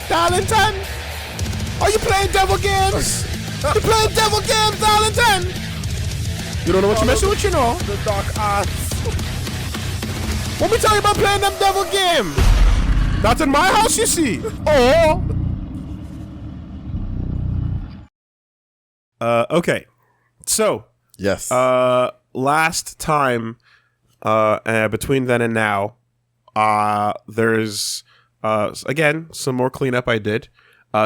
Darlington? Are you playing devil games? You playing devil games, Darlington? You don't know what you're messing with, you know? The dark arts. Let me tell you about playing them devil games. That's in my house, you see. Okay. So. Yes. Last time, between then and now, there's, again, some more cleanup I did.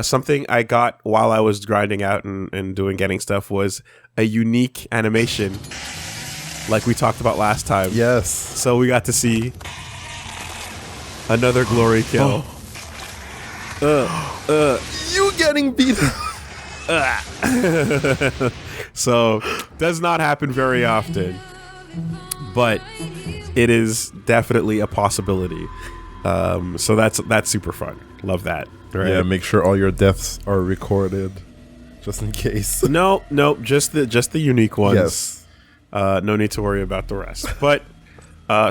Something I got while I was grinding out and getting stuff was a unique animation, like we talked about last time. Yes. So we got to see another glory kill. You getting beat. So does not happen very often, but it is definitely a possibility. So that's super fun. Love that. Right? Yeah, make sure all your deaths are recorded, just in case. No, just the unique ones. Yes. No need to worry about the rest. But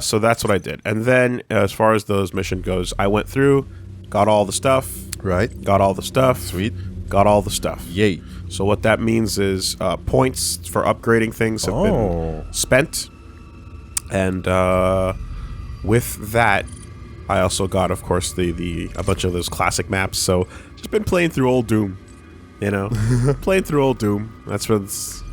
so that's what I did. And then as far as those mission goes, I went through, got all the stuff. Right. Got all the stuff. Sweet. Got all the stuff. Yay. So what that means is points for upgrading things have been spent. And with that, I also got, of course, a bunch of those classic maps. So just been playing through old Doom, you know, playing through old Doom. That's what's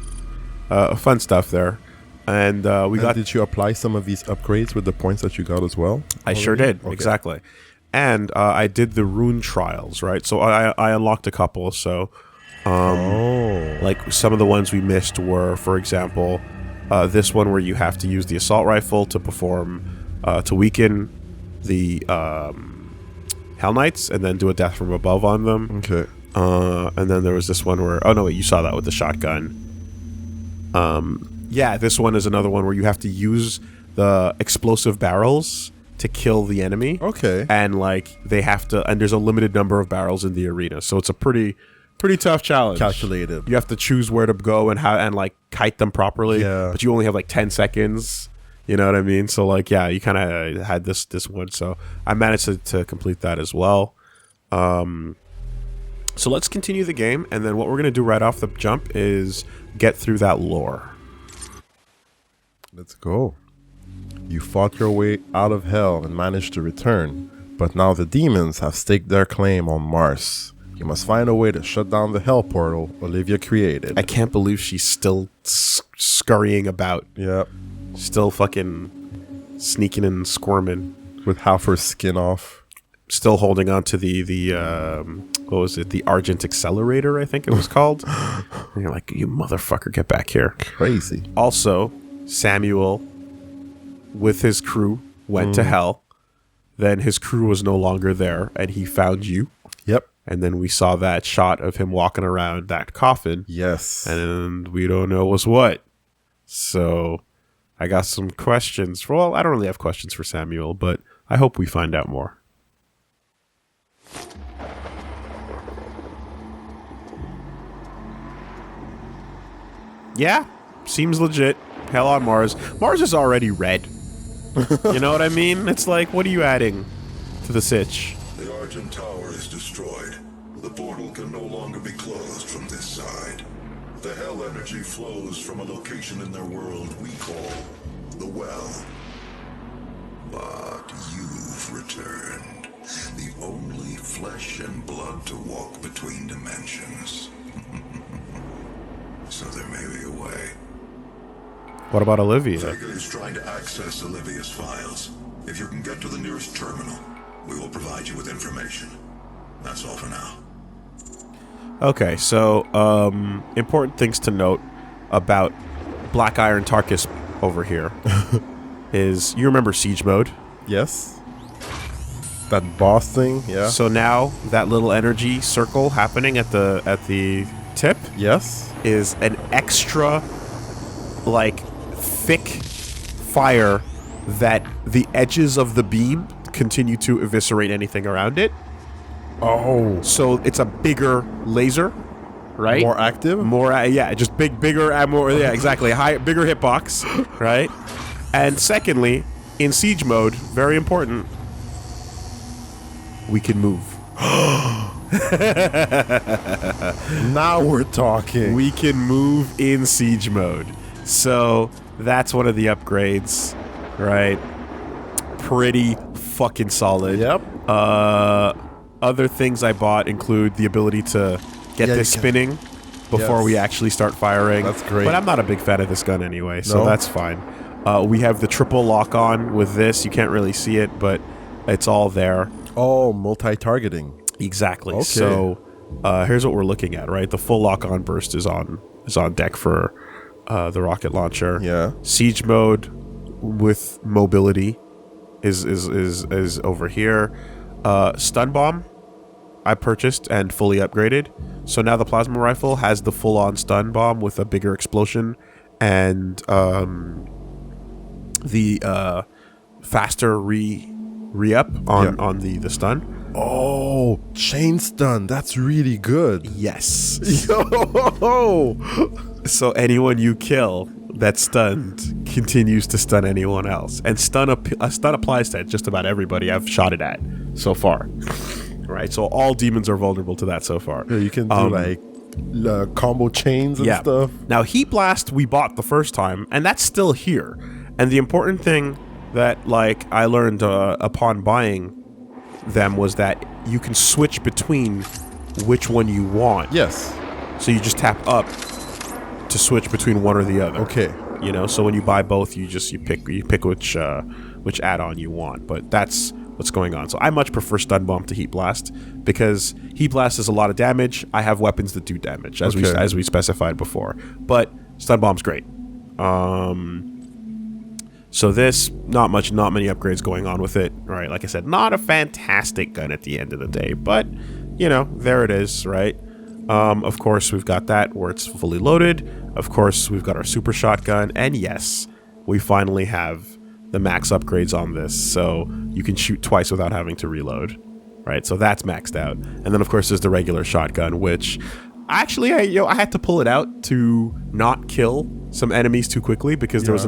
fun stuff there. And did you apply some of these upgrades with the points that you got as well? I sure did. Okay. Exactly. And I did the rune trials, right? So I unlocked a couple. So, like some of the ones we missed were, for example, this one where you have to use the assault rifle to perform, to weaken the Hell Knights and then do a death from above on them. Okay. And then there was this one where, oh no, wait, you saw that with the shotgun. Yeah, this one is another one where you have to use the explosive barrels to kill the enemy. Okay. And like they have to, and there's a limited number of barrels in the arena, so it's a pretty tough challenge. Calculated. You have to choose where to go and how and like kite them properly. Yeah. But you only have like 10 seconds. You know what I mean? So like, yeah, you kind of had this one. So I managed to complete that as well. So let's continue the game, and then what we're gonna do right off the jump is get through that lore. Let's go. You fought your way out of hell and managed to return, but now the demons have staked their claim on Mars. You must find a way to shut down the hell portal Olivia created. I can't believe she's still scurrying about. Yep. Still fucking sneaking and squirming. With half her skin off. Still holding on to the what was it? The Argent Accelerator, I think it was called. And you're like, you motherfucker, get back here. Crazy. Also, Samuel, with his crew, went to hell. Then his crew was no longer there, and he found you. Yep. And then we saw that shot of him walking around that coffin. Yes. And we don't know what's what. So I got some questions. Well, I don't really have questions for Samuel, but I hope we find out more. Yeah, seems legit. Hell on Mars. Mars is already red. You know what I mean? It's like, what are you adding to the sitch? The Argent Tower is destroyed. The portal can no longer be closed from this side. The hell energy flows from a location in their world we call the Well. But you've returned. The only flesh and blood to walk between dimensions. So there may be a way. What about Olivia? Vega is trying to access Olivia's files. If you can get to the nearest terminal, we will provide you with information. That's all for now. Okay, so important things to note about Black Iron Tarkus over here is, you remember Siege Mode? Yes. That boss thing, yeah. So now that little energy circle happening at the tip, yes, is an extra like thick fire that the edges of the beam continue to eviscerate anything around it. Oh, so it's a bigger laser, right? More active? More, yeah, just bigger, and more, yeah, exactly. Bigger hitbox, right? And secondly, in siege mode, very important, we can move. Now we're talking. We can move in siege mode. So that's one of the upgrades, right? Pretty fucking solid. Yep. Other things I bought include the ability to get this spinning before we actually start firing. That's great. But I'm not a big fan of this gun anyway, so No? that's fine. We have the triple lock-on with this. You can't really see it, but it's all there. Oh, multi-targeting. Exactly. Okay. So here's what we're looking at, right? The full lock-on burst is on deck for the rocket launcher. Yeah. Siege mode with mobility is over here. Stun bomb I purchased and fully upgraded. So now the plasma rifle has the full-on stun bomb with a bigger explosion and the faster re-up on the stun. Oh, chain stun. That's really good. Yes. Yo! So anyone you kill that's stunned continues to stun anyone else. And stun applies to just about everybody I've shot it at so far. Right, so all demons are vulnerable to that so far. Yeah, you can do like combo chains and stuff. Now, Heat Blast we bought the first time, and that's still here. And the important thing that I learned upon buying them was that you can switch between which one you want. Yes. So you just tap up to switch between one or the other. Okay. You know, so when you buy both, you pick which add-on you want. But that's what's going on. So I much prefer Stun Bomb to Heat Blast because Heat Blast is a lot of damage. I have weapons that do damage as we specified before. But Stun Bomb's great. So this, not many upgrades going on with it, right? Like I said, not a fantastic gun at the end of the day, but, you know, there it is, right? Of course, we've got that where it's fully loaded. Of course, we've got our super shotgun, and yes, we finally have the max upgrades on this, so you can shoot twice without having to reload, right? So that's maxed out. And then, of course, there's the regular shotgun, which actually, I had to pull it out to not kill some enemies too quickly because there was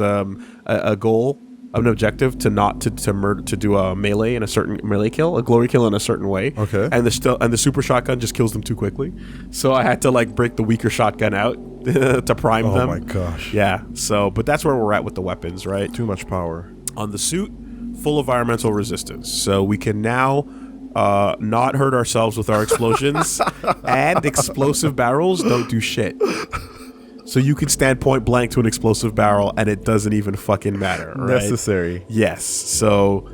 a goal, an objective to not to do a melee in a certain melee kill, a glory kill in a certain way. Okay. And the super shotgun just kills them too quickly, so I had to break the weaker shotgun out to prime them. Oh my gosh. Yeah. So, but that's where we're at with the weapons, right? Too much power. On the suit, full environmental resistance, so we can now not hurt ourselves with our explosions, and explosive barrels don't do shit. So you can stand point blank to an explosive barrel and it doesn't even fucking matter, right? Necessary. Yes. So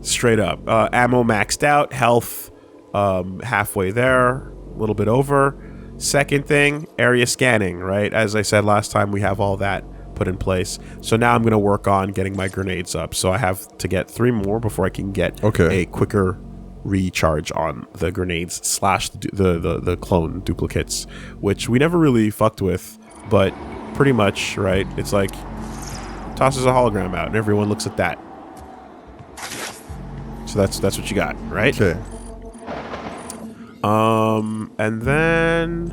straight up. Ammo maxed out, health halfway there, a little bit over. Second thing, area scanning, right? As I said last time, we have all that put in place. So now I'm going to work on getting my grenades up. So I have to get 3 more before I can get a quicker recharge on the grenades / the clone duplicates, which we never really fucked with, but pretty much, right? It's like tosses a hologram out and everyone looks at that. So that's what you got, right? Okay. And then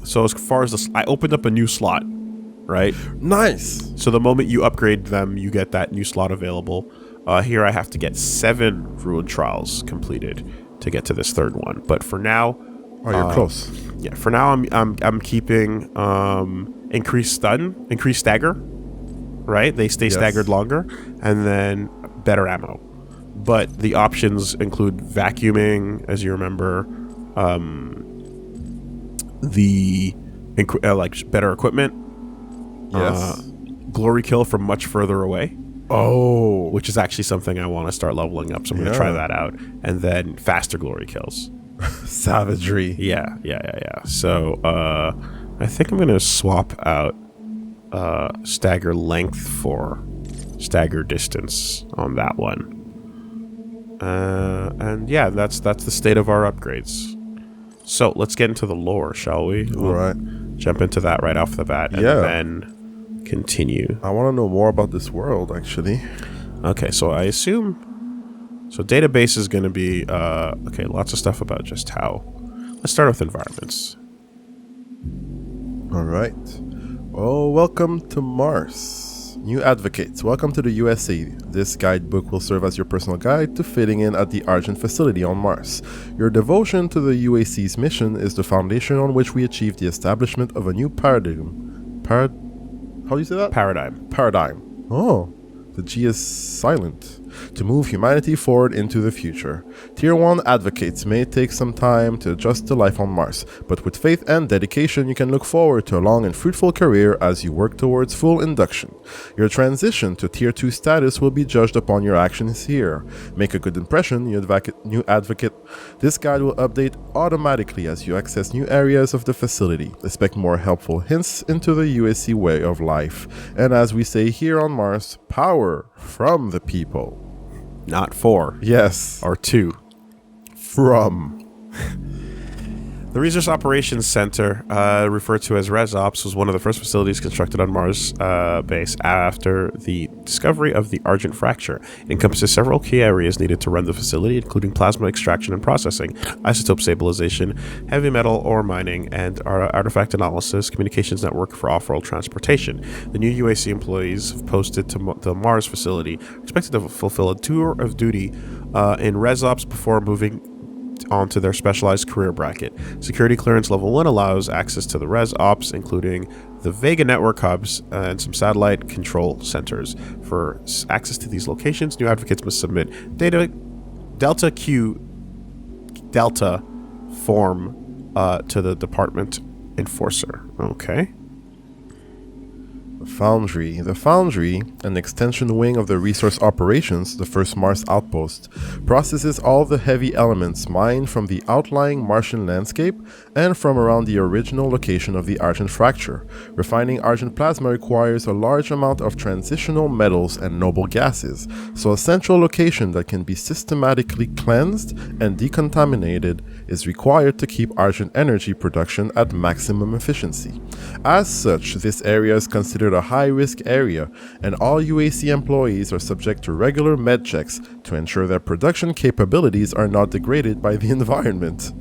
so as far as this, I opened up a new slot, right? Nice. So the moment you upgrade them, you get that new slot available. Here I have to get 7 ruin trials completed to get to this third one. But for now, you're close. Yeah, for now I'm keeping increased stagger, right? They stay staggered longer, and then better ammo. But the options include vacuuming, as you remember, better equipment, glory kill from much further away. Oh, which is actually something I want to start leveling up, so I'm going to try that out. And then faster glory kills. Savagery. Yeah. So I think I'm going to swap out stagger length for stagger distance on that one. And yeah, that's the state of our upgrades. So let's get into the lore, shall we? All right. Jump into that right off the bat, and then continue. I want to know more about this world, actually. Okay, so I assume... So database is going to be... lots of stuff about just how... Let's start with environments. All right. Oh, welcome to Mars. New advocates, welcome to the USA. This guidebook will serve as your personal guide to fitting in at the Argent facility on Mars. Your devotion to the UAC's mission is the foundation on which we achieve the establishment of a new paradigm. How do you say that? Paradigm. Oh, the G is silent. To move humanity forward into the future. Tier 1 advocates may take some time to adjust to life on Mars, but with faith and dedication you can look forward to a long and fruitful career as you work towards full induction. Your transition to Tier 2 status will be judged upon your actions here. Make a good impression, new advocate. This guide will update automatically as you access new areas of the facility. Expect more helpful hints into the UAC way of life. And as we say here on Mars, power from the people. Not for. Yes. Or to. From. The Resource Operations Center, referred to as ResOps, was one of the first facilities constructed on Mars base after the discovery of the Argent fracture. It encompasses several key areas needed to run the facility, including plasma extraction and processing, isotope stabilization, heavy metal ore mining, and artifact analysis, communications network for off-world transportation. The new UAC employees posted to the Mars facility are expected to fulfill a tour of duty in ResOps before moving onto their specialized career bracket. Security clearance level 1 allows access to the Res Ops, including the Vega network hubs and some satellite control centers. For access to these locations, new advocates must submit Delta form to the department enforcer. Okay. The Foundry, an extension wing of the Resource Operations, the first Mars outpost, processes all the heavy elements mined from the outlying Martian landscape and from around the original location of the Argent fracture. Refining Argent plasma requires a large amount of transitional metals and noble gases, so a central location that can be systematically cleansed and decontaminated is required to keep Argent energy production at maximum efficiency. As such, this area is considered a high-risk area, and all UAC employees are subject to regular med checks to ensure their production capabilities are not degraded by the environment.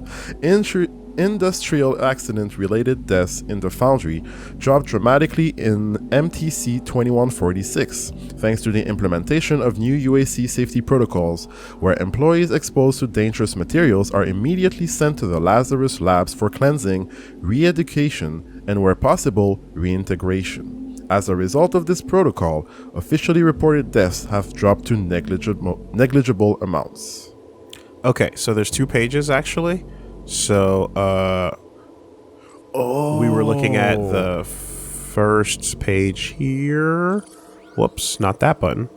Industrial accident-related deaths in the Foundry dropped dramatically in MTC 2146, thanks to the implementation of new UAC safety protocols, where employees exposed to dangerous materials are immediately sent to the Lazarus labs for cleansing, re-education, and where possible, reintegration. As a result of this protocol, officially reported deaths have dropped to negligible amounts. Okay, so there's 2 pages actually. So, we were looking at the first page here. Whoops, not that button.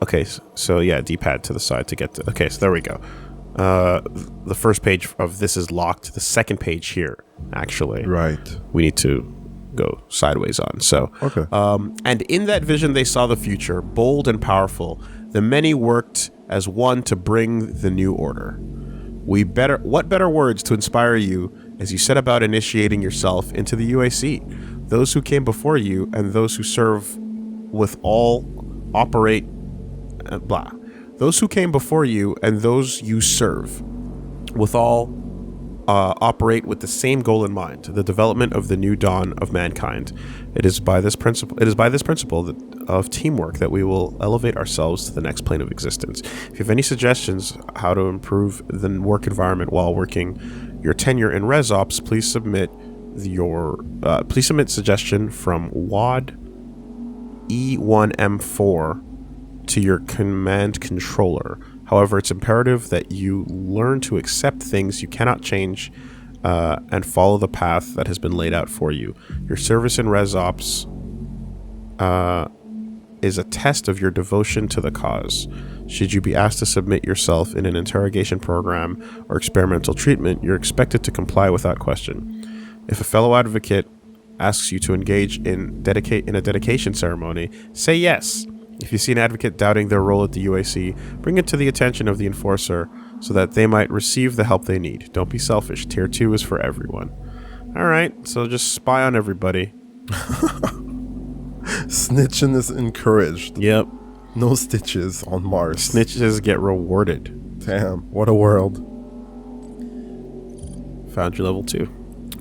Okay, so yeah, D-pad to the side to get to... Okay, so there we go. The first page of this is locked. The second page here, actually. Right. We need to go sideways on. So, okay. And in that vision, they saw the future, bold and powerful. The many worked as one to bring the new order. What better words to inspire you as you set about initiating yourself into the UAC? Those who came before you and those who serve with all operate... blah. Those who came before you and those you serve with all operate with the same goal in mind, the development of the new dawn of mankind. It is by this principle of teamwork that we will elevate ourselves to the next plane of existence. If you have any suggestions how to improve the work environment while working your tenure in ResOps, please submit suggestion from WAD E1M4 to your command controller. However, it's imperative that you learn to accept things you cannot change and follow the path that has been laid out for you. Your service in ResOps is a test of your devotion to the cause. Should you be asked to submit yourself in an interrogation program or experimental treatment, you're expected to comply without question. If a fellow advocate asks you to engage in a dedication ceremony, say yes. If you see an advocate doubting their role at the UAC, bring it to the attention of the enforcer so that they might receive the help they need. Don't be selfish. Tier 2 is for everyone. Alright, so just spy on everybody. Snitching is encouraged. Yep. No stitches on Mars. Snitches get rewarded. Damn, what a world. Found you level 2.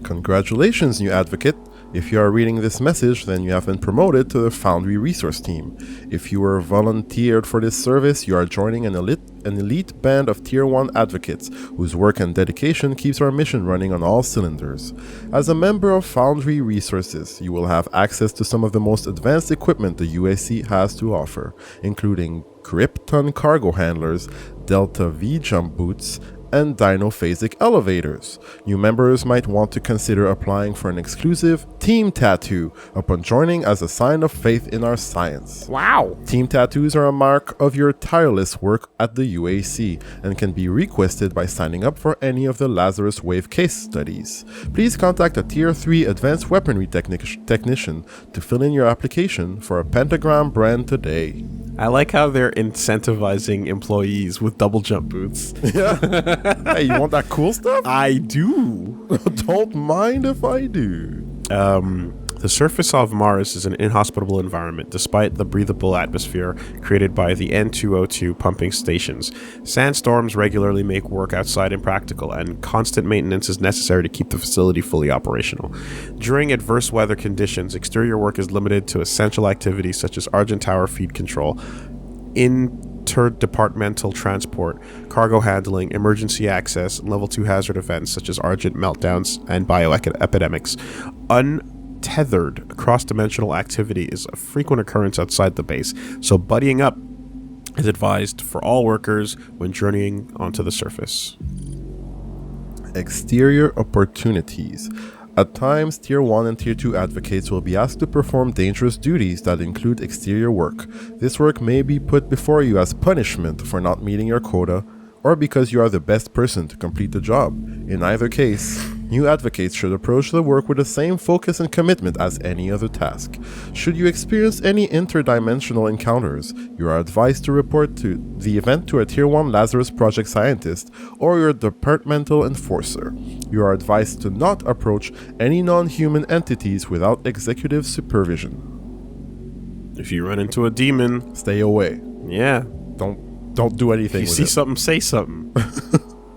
Congratulations, new advocate. If you are reading this message, then you have been promoted to the Foundry Resource Team. If you were volunteered for this service, you are joining an elite band of Tier 1 advocates whose work and dedication keeps our mission running on all cylinders. As a member of Foundry Resources, you will have access to some of the most advanced equipment the UAC has to offer, including Krypton cargo handlers, Delta V jump boots, and dinophasic elevators. New members might want to consider applying for an exclusive team tattoo upon joining as a sign of faith in our science. Wow. Team tattoos are a mark of your tireless work at the UAC and can be requested by signing up for any of the Lazarus Wave case studies. Please contact a Tier 3 Advanced Weaponry Technician to fill in your application for a Pentagram brand today. I like how they're incentivizing employees with double jump boots. Yeah. Hey, you want that cool stuff? I do. Don't mind if I do. The surface of Mars is an inhospitable environment, despite the breathable atmosphere created by the N2O2 pumping stations. Sandstorms regularly make work outside impractical, and constant maintenance is necessary to keep the facility fully operational. During adverse weather conditions, exterior work is limited to essential activities such as Argent Tower feed control, interdepartmental transport, cargo handling, emergency access, level 2 hazard events such as Argent meltdowns and bioepidemics. Untethered cross-dimensional activity is a frequent occurrence outside the base, so buddying up is advised for all workers when journeying onto the surface. Exterior opportunities. At times, Tier 1 and Tier 2 advocates will be asked to perform dangerous duties that include exterior work. This work may be put before you as punishment for not meeting your quota, or because you are the best person to complete the job. In either case, new advocates should approach the work with the same focus and commitment as any other task. Should you experience any interdimensional encounters, you are advised to report to the event to a Tier 1 Lazarus Project scientist or your departmental enforcer. You are advised to not approach any non-human entities without executive supervision. If you run into a demon, Stay away. yeah. Don't do anything If you with see it. something, say something.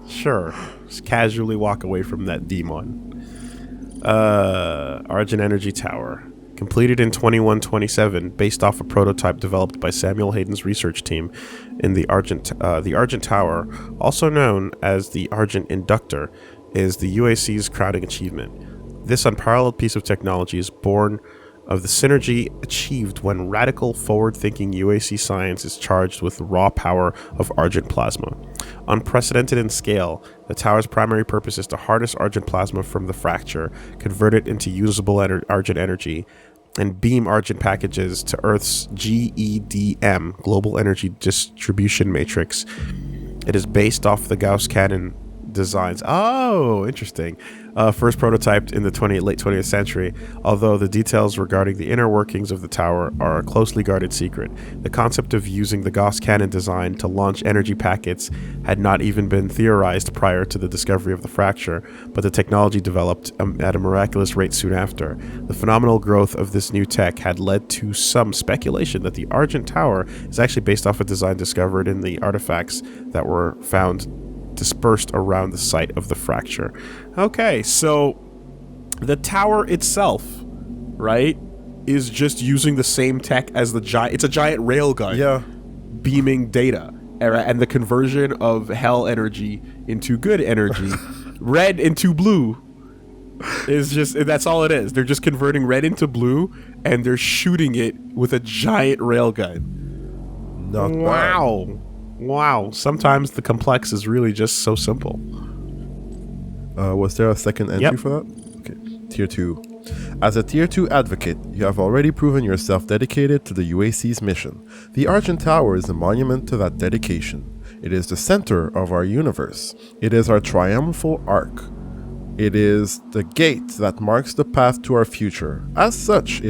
Sure. Just casually walk away from that demon. Argent Energy Tower. Completed in 2127, based off a prototype developed by Samuel Hayden's research team in the Argent Tower, also known as the Argent Inductor, is the UAC's crowning achievement. This unparalleled piece of technology is born of the synergy achieved when radical, forward-thinking UAC science is charged with the raw power of Argent plasma. Unprecedented in scale, the tower's primary purpose is to harness Argent plasma from the fracture, convert it into usable Argent energy, and beam Argent packages to Earth's GEDM, Global Energy Distribution Matrix. It is based off the Gauss cannon designs. Oh, interesting. First prototyped in the late 20th century, although the details regarding the inner workings of the tower are a closely guarded secret. The concept of using the Gauss cannon design to launch energy packets had not even been theorized prior to the discovery of the fracture, but the technology developed at a miraculous rate soon after. The phenomenal growth of this new tech had led to some speculation that the Argent Tower is actually based off a design discovered in the artifacts that were found dispersed around the site of the fracture. Okay, so the tower itself, right, is just using the same tech as the giant. It's a giant railgun. Yeah. Beaming data, and the conversion of hell energy into good energy, red into blue, is just, that's all it is. They're just converting red into blue, and they're shooting it with a giant railgun. Not bad. Wow. Sometimes the complex is really just so simple. Was there a second entry Yep. for that? Okay. Tier 2. As a Tier 2 advocate, you have already proven yourself dedicated to the UAC's mission. The Argent Tower is a monument to that dedication. It is the center of our universe. It is our triumphal arc. It is the gate that marks the path to our future. As such,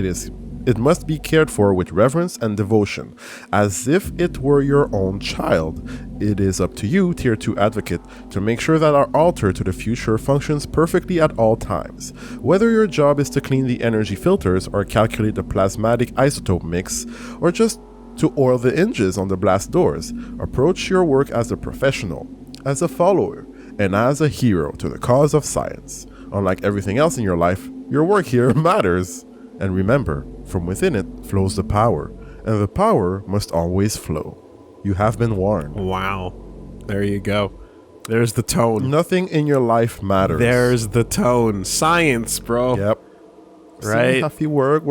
it must be cared for with reverence and devotion, as if it were your own child. It is up to you, Tier 2 advocate, to make sure that our altar to the future functions perfectly at all times. Whether your job is to clean the energy filters or calculate the plasmatic isotope mix, or just to oil the hinges on the blast doors, approach your work as a professional, as a follower, and as a hero to the cause of science. Unlike everything else in your life, Your work here matters. And remember, from within it flows the power, and the power must always flow. You have been warned. Wow. There you go. There's the tone. Nothing in your life matters. There's the tone. Science, bro. Yep. Right? Happy work.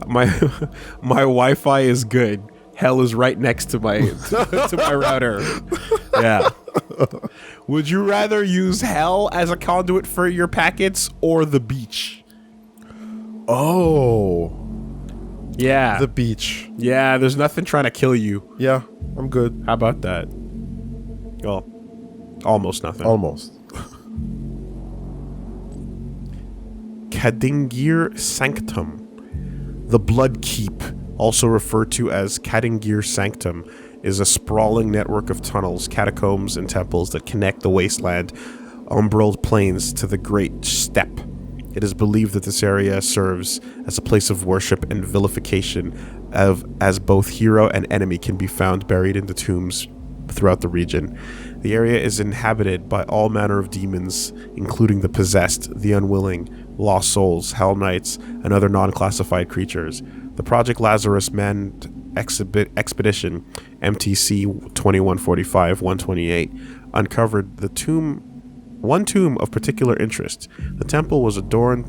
My my Wi-Fi is good. Hell is right next to my to my router. Yeah. Would you rather use hell as a conduit for your packets or the beach? Oh. Yeah. The beach. Yeah, there's nothing trying to kill you. Yeah, I'm good. How about that? Well, almost nothing. Almost. Kadingir Sanctum. The Blood Keep, also referred to as Kadingir Sanctum, is a sprawling network of tunnels, catacombs, and temples that connect the wasteland, umbral plains to the Great Steppe. It is believed that this area serves as a place of worship and vilification, as both hero and enemy can be found buried in the tombs throughout the region. The area is inhabited by all manner of demons, including the possessed, the unwilling, lost souls, hell knights, and other non-classified creatures. The Project Lazarus manned expedition MTC 2145-128 uncovered one tomb of particular interest. The temple was adorned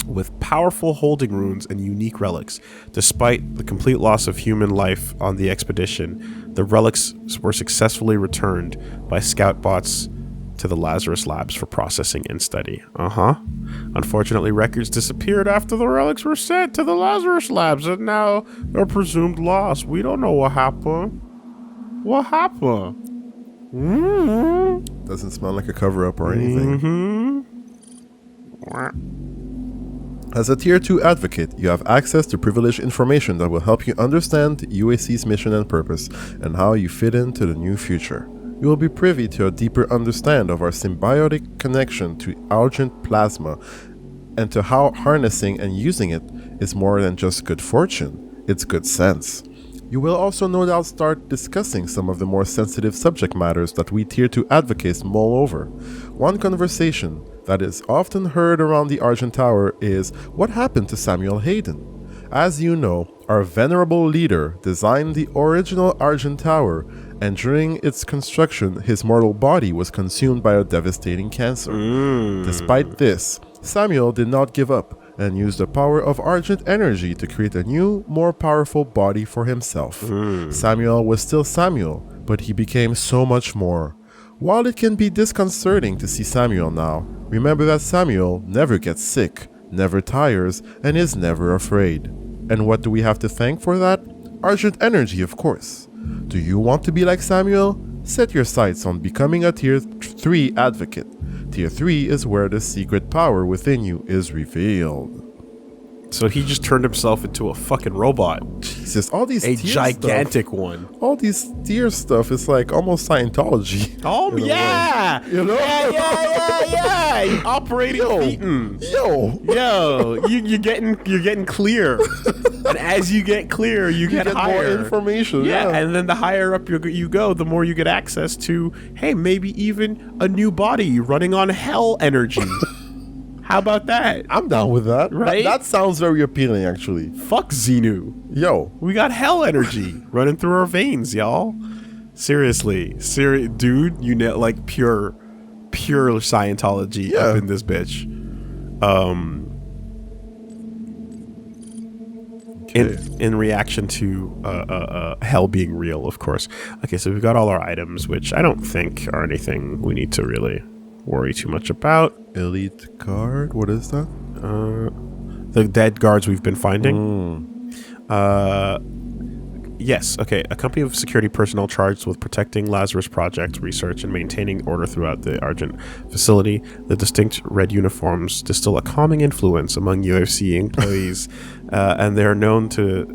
with powerful holding runes and unique relics. Despite the complete loss of human life on the expedition, the relics were successfully returned by scout bots to the Lazarus Labs for processing and study. Unfortunately, records disappeared after the relics were sent to the Lazarus Labs, and now they're presumed lost. We don't know what happened. What happened? Doesn't smell like a cover-up or anything. As a Tier 2 advocate, you have access to privileged information that will help you understand UAC's mission and purpose, and how you fit into the new future. You will be privy to a deeper understanding of our symbiotic connection to Argent Plasma, and to how harnessing and using it is more than just good fortune, it's good sense. You will also no doubt start discussing some of the more sensitive subject matters that we Tier 2 advocates mull over. One conversation that is often heard around the Argent Tower is what happened to Samuel Hayden. As you know, our venerable leader designed the original Argent Tower, and during its construction, his mortal body was consumed by a devastating cancer. Despite this, Samuel did not give up and used the power of Argent energy to create a new, more powerful body for himself. Samuel was still Samuel, but he became so much more. While it can be disconcerting to see Samuel now, remember that Samuel never gets sick, never tires, and is never afraid. And what do we have to thank for that? Argent energy, of course. Do you want to be like Samuel? Set your sights on becoming a Tier 3 advocate. Tier 3 is where the secret power within you is revealed. So he just turned himself into a fucking robot. Jesus, all these A tier gigantic stuff, one. all these tier stuff is like almost Scientology. Oh, in a yeah. way. You know? Yeah. Operating Thetan. You're getting clear. And as you get clear, you get higher. more information. Yeah, and then the higher up you go, the more you get access to, hey, maybe even a new body running on hell energy. How about that? I'm down with that. Right? That sounds very appealing, actually. Fuck Xenu. Yo. We got hell energy running through our veins, y'all. Seriously. Dude, you know, like pure Scientology up in this bitch. In reaction to hell being real, of course. Okay, so we've got all our items, which I don't think are anything we need to really worry too much about. Elite guard? What is that? The dead guards we've been finding. Yes, okay. A company of security personnel charged with protecting Lazarus Project research and maintaining order throughout the Argent facility. The distinct red uniforms distill a calming influence among UFC employees, and they are known to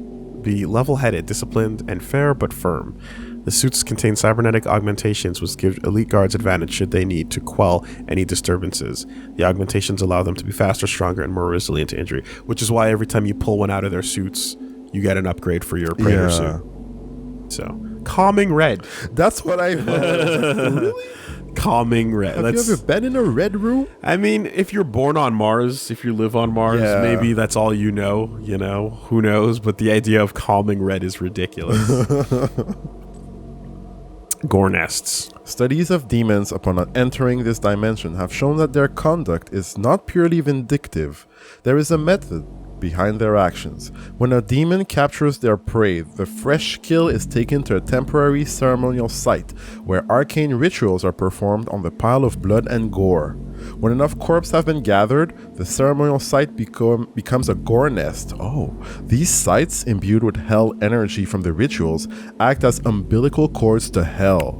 be level-headed, disciplined, and fair but firm. The suits contain cybernetic augmentations which give elite guards advantage should they need to quell any disturbances. The augmentations allow them to be faster, stronger, and more resilient to injury, which is why every time you pull one out of their suits, you get an upgrade for your Praetor suit. So, calming red. That's what I heard. Really? Calming red. Have you ever been in a red room? I mean, if you're born on Mars, if you live on Mars, maybe that's all you know, who knows? But the idea of calming red is ridiculous. Gore nests. Studies of demons upon entering this dimension have shown that their conduct is not purely vindictive. There is a method behind their actions. When a demon captures their prey, the fresh kill is taken to a temporary ceremonial site where arcane rituals are performed on the pile of blood and gore. When enough corpses have been gathered, the ceremonial site becomes a gore nest. Oh, these sites, imbued with hell energy from the rituals, act as umbilical cords to hell.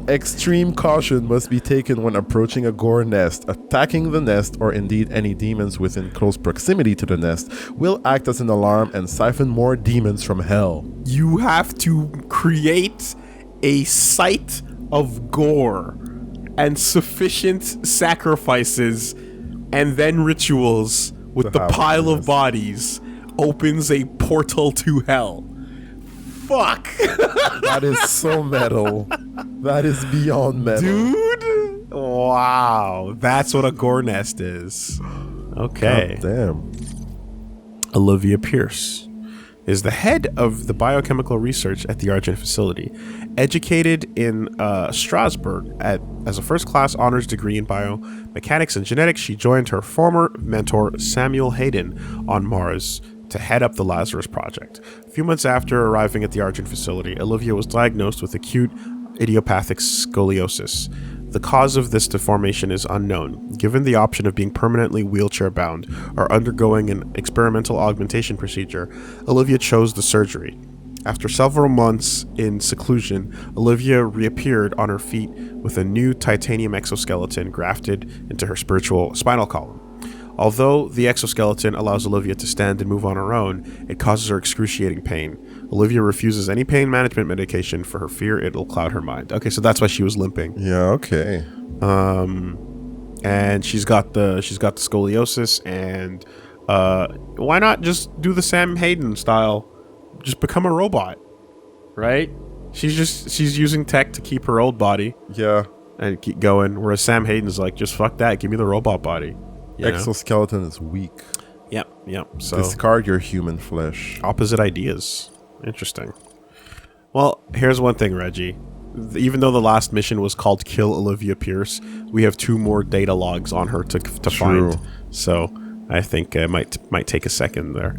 Extreme caution must be taken when approaching a gore nest. Attacking the nest, or indeed any demons within close proximity to the nest, will act as an alarm and siphon more demons from hell. You have to create a site of gore and sufficient sacrifices and then rituals with the pile of bodies opens a portal to hell. Fuck. That is so metal. That is beyond metal. Dude. Wow. That's what a gore nest is. Okay. God damn. Olivia Pierce is the head of the biochemical research at the Argent facility. Educated in Strasbourg as a first-class honors degree in biomechanics and genetics, she joined her former mentor Samuel Hayden on Mars to head up the Lazarus Project. A few months after arriving at the Argent facility, Olivia was diagnosed with acute idiopathic scoliosis. The cause of this deformation is unknown. Given the option of being permanently wheelchair-bound or undergoing an experimental augmentation procedure, Olivia chose the surgery. After several months in seclusion, Olivia reappeared on her feet with a new titanium exoskeleton grafted into her spinal column. Although the exoskeleton allows Olivia to stand and move on her own, it causes her excruciating pain. Olivia refuses any pain management medication for her fear it'll cloud her mind. Okay, so that's why she was limping. Yeah, okay. And she's got the scoliosis, and why not just do the Sam Hayden style? Just become a robot, right? She's using tech to keep her old body. Yeah. And keep going. Whereas Sam Hayden's like, just fuck that, give me the robot body. Exoskeleton is weak. Yep. So discard your human flesh. Opposite ideas. Interesting. Well, here's one thing, Reggie. Even though the last mission was called Kill Olivia Pierce, we have 2 more data logs on her to find. So I think it might take a second there.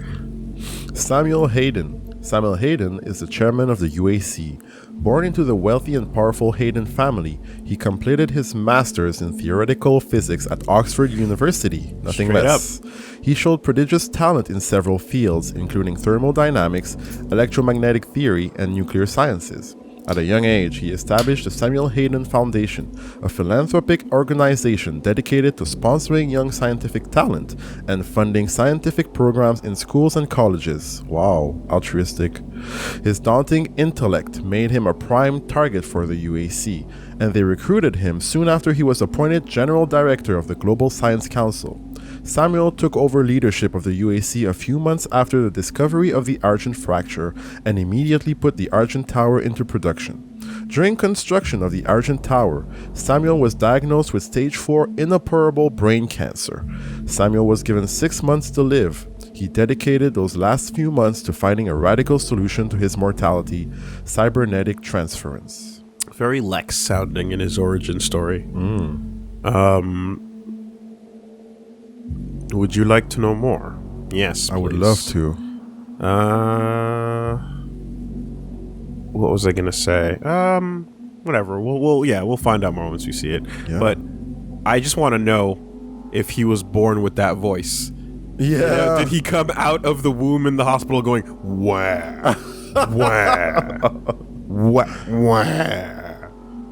Samuel Hayden. Samuel Hayden is the chairman of the UAC. Born into the wealthy and powerful Hayden family, he completed his master's in theoretical physics at Oxford University. Nothing Straight less. He showed prodigious talent in several fields, including thermodynamics, electromagnetic theory, and nuclear sciences. At a young age, he established the Samuel Hayden Foundation, a philanthropic organization dedicated to sponsoring young scientific talent and funding scientific programs in schools and colleges. Wow, altruistic. His daunting intellect made him a prime target for the UAC, and they recruited him soon after he was appointed General Director of the Global Science Council. Samuel took over leadership of the UAC a few months after the discovery of the Argent fracture and immediately put the Argent Tower into production. During construction of the Argent Tower, Samuel was diagnosed with stage 4 inoperable brain cancer. Samuel was given 6 months to live. He dedicated those last few months to finding a radical solution to his mortality: cybernetic transference. Very Lex sounding in his origin story. Would you like to know more? Yes, I would love to. What was I gonna say? Whatever. We'll find out more once we see it. Yeah. But I just want to know if he was born with that voice. Yeah. Did he come out of the womb in the hospital going wah, wah, wah, wah?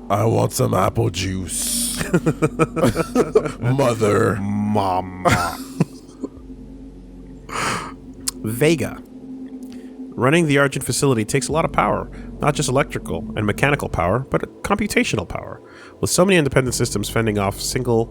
I want some apple juice. Mother. Mama. Vega. Running the Argent facility takes a lot of power. not just electrical and mechanical power, but computational power. With so many independent systems fending off a single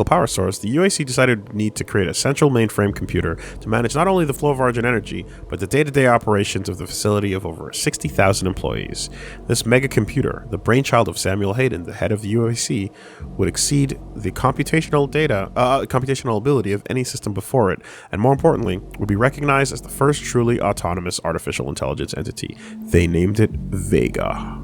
power source, the UAC decided to need to create a central mainframe computer to manage not only the flow of Argent energy, but the day-to-day operations of the facility of over 60,000 employees. This mega computer, the brainchild of Samuel Hayden, the head of the UAC, would exceed the computational ability of any system before it, and more importantly, would be recognized as the first truly autonomous artificial intelligence entity. They named it Vega.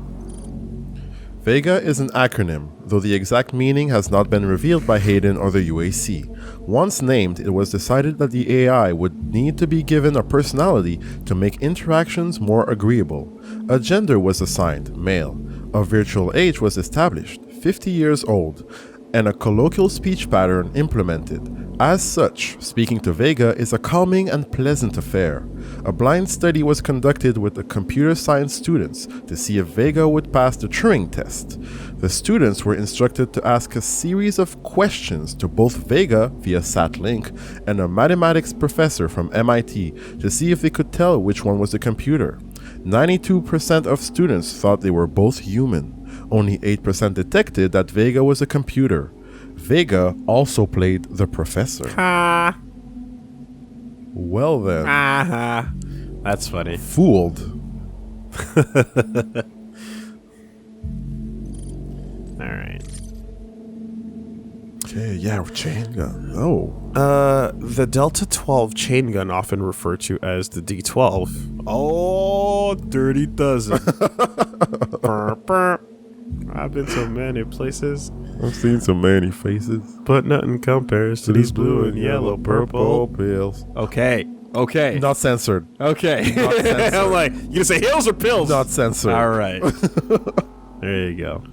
Vega is an acronym, though the exact meaning has not been revealed by Hayden or the UAC. Once named, it was decided that the AI would need to be given a personality to make interactions more agreeable. A gender was assigned, male. A virtual age was established, 50 years old, and a colloquial speech pattern implemented. As such, speaking to Vega is a calming and pleasant affair. A blind study was conducted with the computer science students to see if Vega would pass the Turing test. The students were instructed to ask a series of questions to both Vega via SatLink and a mathematics professor from MIT to see if they could tell which one was the computer. 92% of students thought they were both human. Only 8% detected that Vega was a computer. Vega also played the professor. Ha! Well then. Aha! That's funny. Fooled. Alright. Okay, yeah, chain gun. Oh. The Delta 12 chain gun, often referred to as the D12. Oh, dirty dozen. Burr, burr. I've been so many places, I've seen so many faces. but nothing compares to these blue and yellow purple. pills. Okay. Not censored. Okay. Not censored. I'm like, you gonna say hills or pills? Not censored. All right. There you go.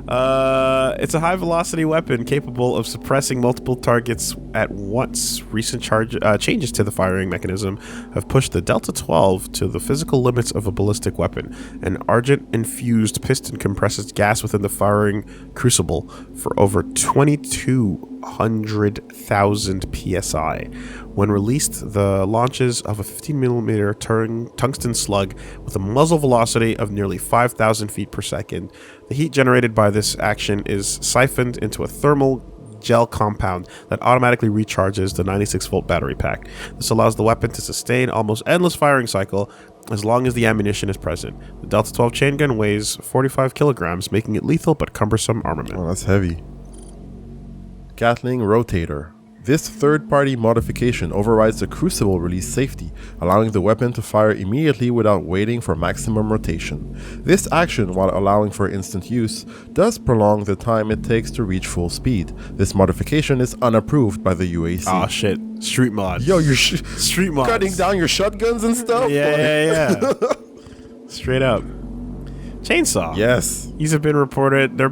It's a high-velocity weapon capable of suppressing multiple targets at once. Recent changes to the firing mechanism have pushed the Delta 12 to the physical limits of a ballistic weapon. An argent-infused piston compresses gas within the firing crucible for over 2,200,000 psi. When released, the launches of a 15mm tungsten slug with a muzzle velocity of nearly 5,000 feet per second. The heat generated by this action is siphoned into a thermal gel compound that automatically recharges the 96-volt battery pack. This allows the weapon to sustain almost endless firing cycle as long as the ammunition is present. The Delta 12 chain gun weighs 45 kilograms, making it lethal but cumbersome armament. Oh, that's heavy. Gatling rotator. This third-party modification overrides the crucible release safety, allowing the weapon to fire immediately without waiting for maximum rotation. This action, while allowing for instant use, does prolong the time it takes to reach full speed. This modification is unapproved by the UAC. Oh shit. Street mods. Yo, you're Street mods. cutting down your shotguns and stuff? Yeah. Straight up. Chainsaw. Yes. There have been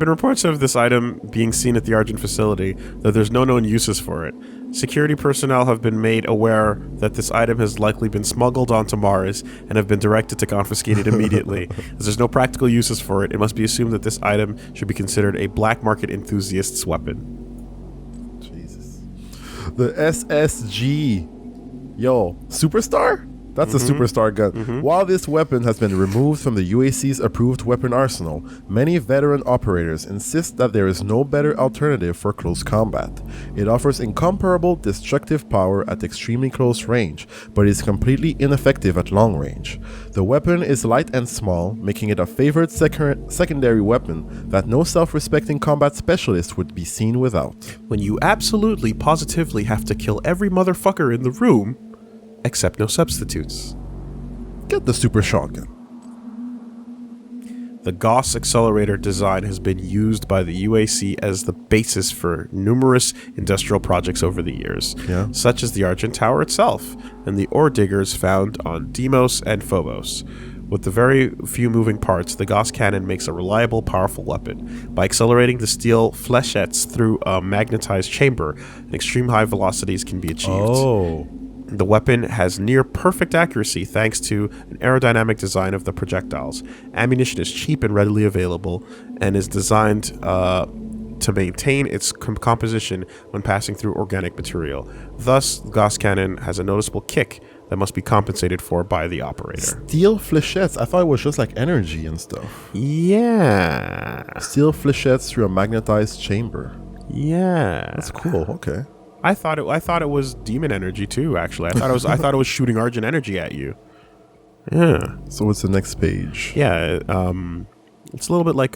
reports of this item being seen at the Argent facility, though there's no known uses for it. Security personnel have been made aware that this item has likely been smuggled onto Mars and have been directed to confiscate it immediately. As there's no practical uses for it, it must be assumed that this item should be considered a black market enthusiast's weapon. Jesus. The SSG. Yo, Superstar? That's a superstar gun. While this weapon has been removed from the UAC's approved weapon arsenal, many veteran operators insist that there is no better alternative for close combat. It offers incomparable destructive power at extremely close range, but is completely ineffective at long range. The weapon is light and small, making it a favored secondary weapon that no self-respecting combat specialist would be seen without. When you absolutely, positively have to kill every motherfucker in the room, except no substitutes. Get the super shotgun. The Gauss accelerator design has been used by the UAC as the basis for numerous industrial projects over the years, such as the Argent Tower itself and the ore diggers found on Deimos and Phobos. With the very few moving parts, the Gauss cannon makes a reliable, powerful weapon. By accelerating the steel flechettes through a magnetized chamber, extreme high velocities can be achieved. The weapon has near perfect accuracy thanks to an aerodynamic design of the projectiles. Ammunition is cheap and readily available and is designed to maintain its composition when passing through organic material. Thus, the Gauss cannon has a noticeable kick that must be compensated for by the operator. Steel flechettes. I thought it was just like energy and stuff. Yeah. Steel flechettes through a magnetized chamber. Yeah. That's cool. Okay. I thought it was demon energy too, actually. I thought it was shooting Argent energy at you. Yeah. So what's the next page? Yeah, it's a little bit like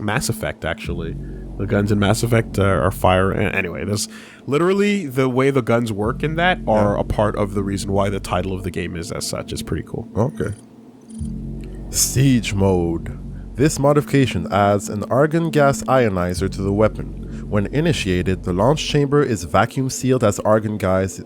Mass Effect, actually. The guns in Mass Effect are fire. Anyway, there's literally the way the guns work in that are a part of the reason why the title of the game is as such. It's pretty cool. Okay. Siege mode. This modification adds an argon gas ionizer to the weapon. When initiated, the launch chamber is vacuum sealed as argon gas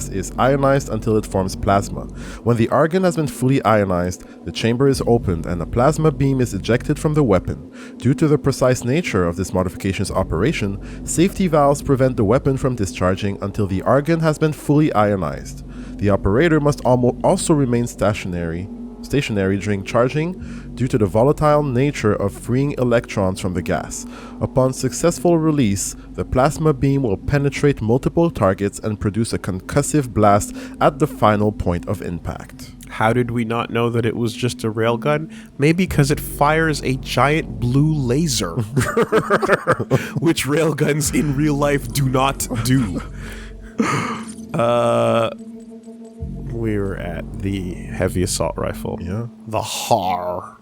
is ionized until it forms plasma. When the argon has been fully ionized, the chamber is opened and a plasma beam is ejected from the weapon. Due to the precise nature of this modification's operation, safety valves prevent the weapon from discharging until the argon has been fully ionized. The operator must also remain stationary during charging due to the volatile nature of freeing electrons from the gas. Upon successful release, the plasma beam will penetrate multiple targets and produce a concussive blast at the final point of impact. How did we not know that it was just a railgun? Maybe because it fires a giant blue laser, which railguns in real life do not do. We were at the heavy assault rifle. Yeah. The HAR.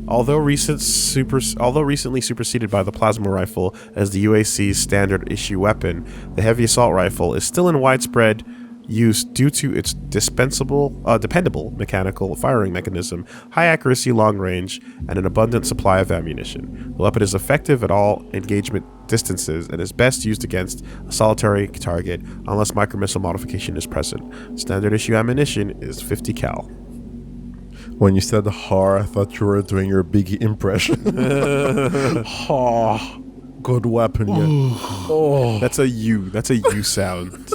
Although recently superseded by the plasma rifle as the UAC's standard issue weapon, the heavy assault rifle is still in widespread use due to its dependable mechanical firing mechanism, high accuracy, long range, and an abundant supply of ammunition. The weapon is effective at all engagement distances and is best used against a solitary target unless micromissile modification is present. Standard issue ammunition is 50 cal. When you said HAR, I thought you were doing your Biggie impression. HAR. Good weapon, yeah. Oh. That's a U sound.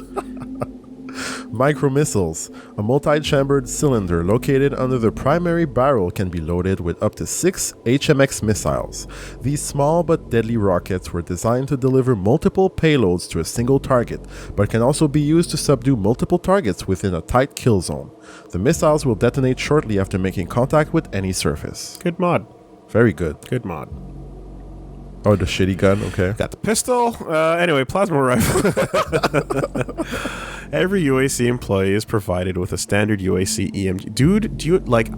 Micromissiles. A multi-chambered cylinder located under the primary barrel can be loaded with up to 6 HMX missiles. These small but deadly rockets were designed to deliver multiple payloads to a single target, but can also be used to subdue multiple targets within a tight kill zone. The missiles will detonate shortly after making contact with any surface. Good mod. Very good. Good mod. Oh, the shitty gun? Okay. Got the pistol. Anyway, plasma rifle. Every UAC employee is provided with a standard UAC EMG. Dude, do you, like,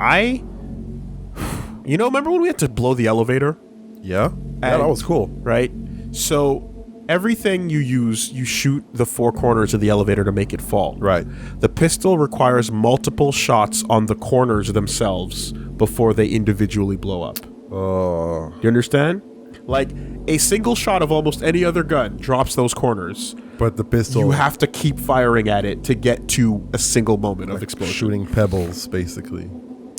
remember when we had to blow the elevator? Yeah? Yeah, that was cool. Right? So, everything you use, you shoot the 4 corners of the elevator to make it fall. Right. The pistol requires multiple shots on the corners themselves before they individually blow up. You understand? Like, a single shot of almost any other gun drops those corners. But the pistol... You have to keep firing at it to get to a single moment of explosion. Shooting pebbles, basically.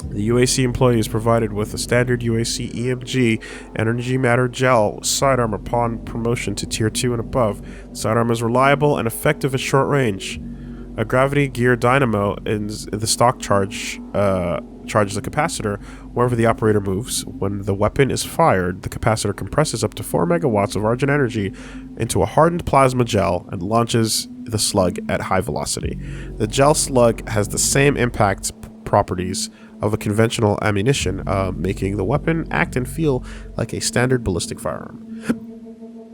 The UAC employee is provided with a standard UAC EMG energy matter gel sidearm upon promotion to Tier 2 and above. The sidearm is reliable and effective at short range. A gravity gear dynamo in the stock charges the capacitor wherever the operator moves. When the weapon is fired, the capacitor compresses up to 4 megawatts of Argent energy into a hardened plasma gel and launches the slug at high velocity. The gel slug has the same impact properties of a conventional ammunition, making the weapon act and feel like a standard ballistic firearm.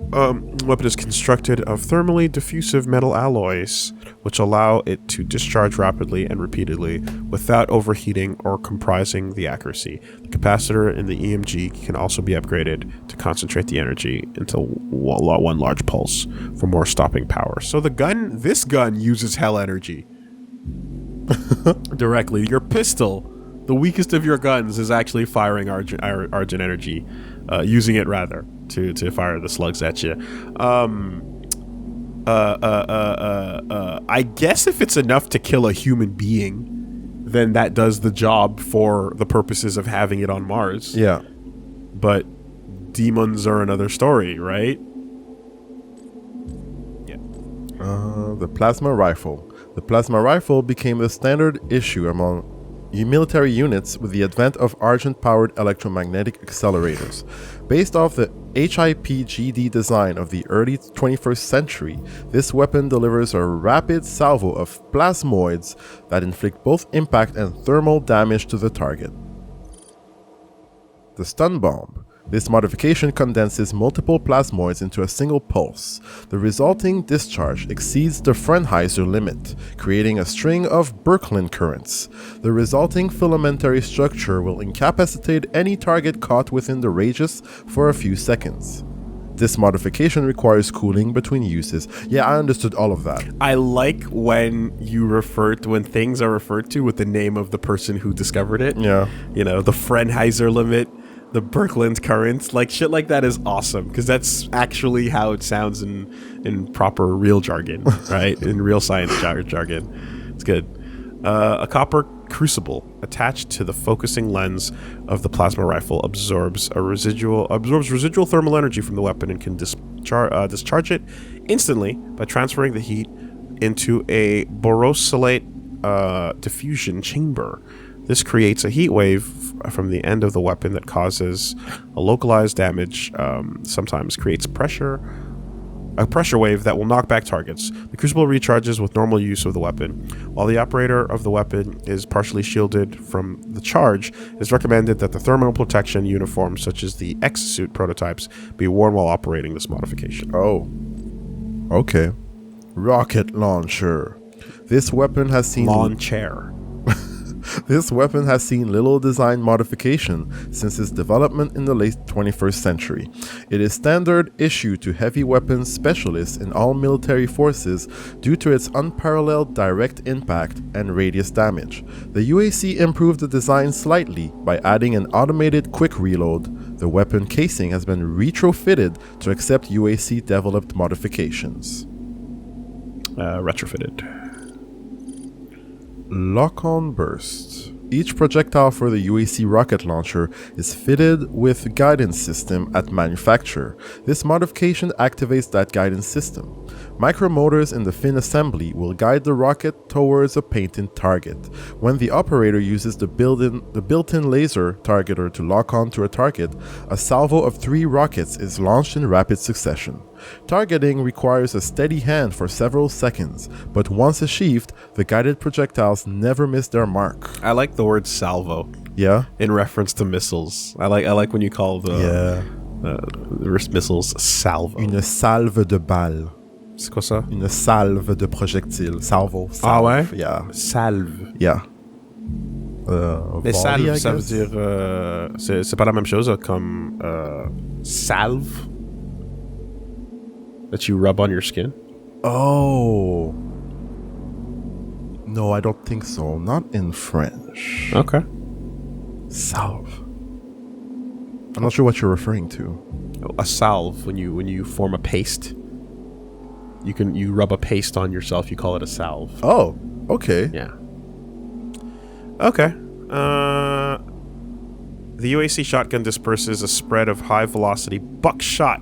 Weapon is constructed of thermally diffusive metal alloys, which allow it to discharge rapidly and repeatedly without overheating or compromising the accuracy. The capacitor in the EMG can also be upgraded to concentrate the energy into one large pulse for more stopping power. So this gun uses hell energy directly. Your pistol, the weakest of your guns, is actually firing Argent energy, using it rather. To fire the slugs at you. I guess if it's enough to kill a human being, then that does the job for the purposes of having it on Mars. Yeah. But demons are another story, right? Yeah. The plasma rifle. The plasma rifle became the standard issue among military units with the advent of argent-powered electromagnetic accelerators. Based off the HIP-GD design of the early 21st century, this weapon delivers a rapid salvo of plasmoids that inflict both impact and thermal damage to the target. The stun bomb. This modification condenses multiple plasmoids into a single pulse. The resulting discharge exceeds the Frenheiser limit, creating a string of Birkeland currents. The resulting filamentary structure will incapacitate any target caught within the radius for a few seconds. This modification requires cooling between uses. Yeah, I understood all of that. I like when when things are referred to with the name of the person who discovered it. Yeah. You know, the Frenheiser limit, the Birkeland currents, like shit like that is awesome because that's actually how it sounds in proper real jargon, right? In real science jargon. It's good. A copper crucible attached to the focusing lens of the plasma rifle absorbs residual thermal energy from the weapon and can discharge it instantly by transferring the heat into a borosilicate diffusion chamber. This creates a heat wave from the end of the weapon that causes a localized damage, sometimes creates a pressure wave that will knock back targets. The crucible recharges with normal use of the weapon. While the operator of the weapon is partially shielded from the charge, it is recommended that the thermal protection uniforms, such as the exosuit prototypes, be worn while operating this modification. Oh. Okay. Rocket launcher. This weapon has seen... This weapon has seen little design modification since its development in the late 21st century. It is standard issue to heavy weapons specialists in all military forces due to its unparalleled direct impact and radius damage. The UAC improved the design slightly by adding an automated quick reload. The weapon casing has been retrofitted to accept UAC developed modifications. Retrofitted. Lock-on burst. Each projectile for the UAC rocket launcher is fitted with guidance system at manufacture. This modification activates that guidance system. Micromotors in the fin assembly will guide the rocket towards a painted target. When the operator uses the built-in laser targeter to lock on to a target, a salvo of 3 rockets is launched in rapid succession. Targeting requires a steady hand for several seconds, but once achieved, the guided projectiles never miss their mark. I like the word salvo. Yeah? In reference to missiles. I like when you call the missiles salvo. Une salve de balles. C'est quoi ça? Une salve de projectiles. Salvo. Salve. Ah ouais? Yeah. Salve. Yeah. Mais volley, salve, ça veut dire... c'est pas la même chose comme salve that you rub on your skin? Oh. No, I don't think so. Not in French. Okay. Salve. I'm not sure what you're referring to. A salve, when you form a paste, you rub a paste on yourself, you call it a salve. Oh, okay. Yeah. Okay. The UAC shotgun disperses a spread of high velocity buckshot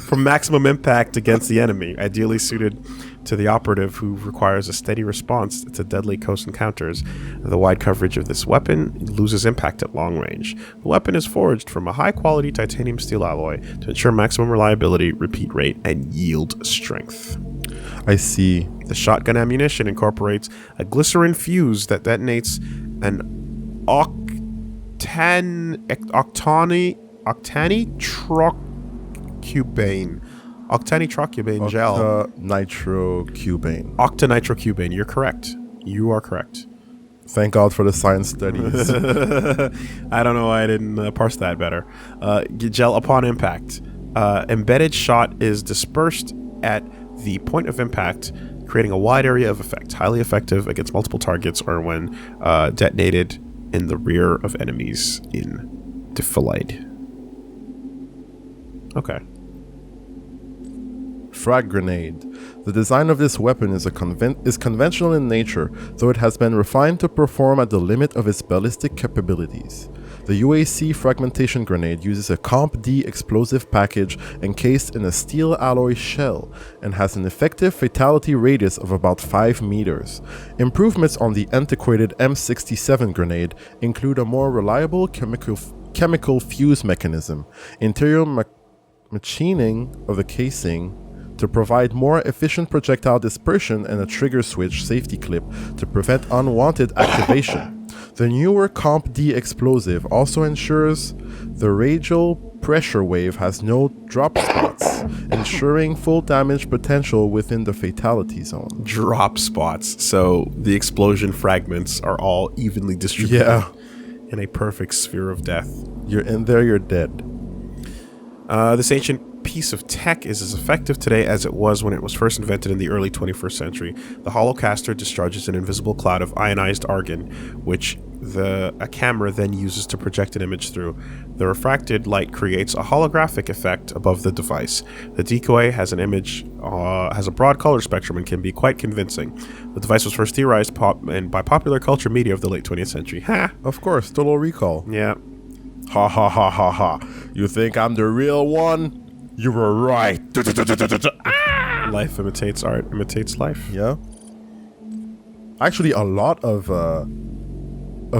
from maximum impact against the enemy, ideally suited to the operative who requires a steady response to deadly close encounters. The wide coverage of this weapon loses impact at long range. The weapon is forged from a high-quality titanium steel alloy to ensure maximum reliability, repeat rate, and yield strength. I see. The shotgun ammunition incorporates a glycerin fuse that detonates an octanitrocubane gel. Octanitrocubane. Octanitrocubane. You're correct. You are correct. Thank God for the science studies. I don't know why I didn't parse that better. Gel upon impact. Embedded shot is dispersed at the point of impact, creating a wide area of effect. Highly effective against multiple targets or when detonated in the rear of enemies in defilade. Okay. Frag grenade. The design of this weapon is conventional in nature, though it has been refined to perform at the limit of its ballistic capabilities. The UAC fragmentation grenade uses a Comp D explosive package encased in a steel alloy shell and has an effective fatality radius of about 5 meters. Improvements on the antiquated M67 grenade include a more reliable chemical fuse mechanism, interior machining of the casing to provide more efficient projectile dispersion, and a trigger switch safety clip to prevent unwanted activation. The newer Comp D explosive also ensures the radial pressure wave has no drop spots, ensuring full damage potential within the fatality zone. Drop spots. So the explosion fragments are all evenly distributed in a perfect sphere of death. You're in there, you're dead. This ancient piece of tech is as effective today as it was when it was first invented in the early 21st century. The holocaster discharges an invisible cloud of ionized argon, which a camera then uses to project an image through. The refracted light creates a holographic effect above the device. The decoy has a broad color spectrum and can be quite convincing. The device was first theorized by popular culture media of the late 20th century. Ha! Of course, Total Recall. Yeah. Ha ha ha ha ha. You think I'm the real one? You were right. Life imitates art, imitates life. Yeah. Actually, a lot of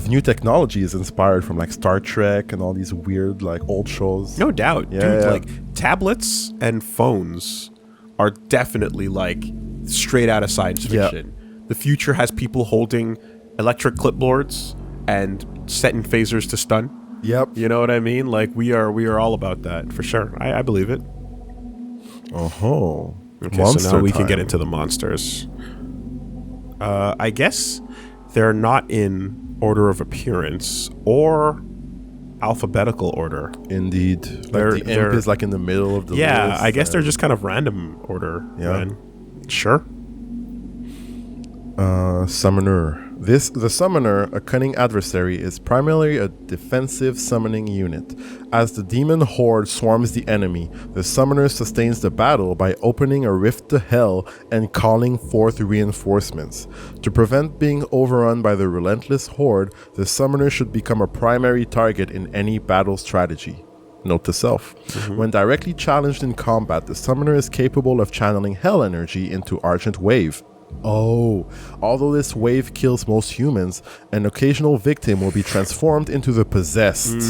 new technology is inspired from like Star Trek and all these weird like old shows. No doubt. Yeah, Dude, yeah. like tablets and phones are definitely like straight out of science fiction. The future has people holding electric clipboards and setting phasers to stun. Yep. You know what I mean? Like we are all about that for sure. I believe it. Oh. Okay, Monster so now we can time. get into the monsters. I guess they're not in order of appearance or alphabetical order. Indeed. Like the imp is like in the middle of the list. Yeah, I guess they're just kind of random order. Yeah. Then. Sure. Summoner. The summoner, a cunning adversary, is primarily a defensive summoning unit. As the demon horde swarms the enemy, the summoner sustains the battle by opening a rift to hell and calling forth reinforcements. To prevent being overrun by the relentless horde, the summoner should become a primary target in any battle strategy. Note to self. When directly challenged in combat, the summoner is capable of channeling hell energy into Argent Wave. Oh, although this wave kills most humans, an occasional victim will be transformed into the possessed.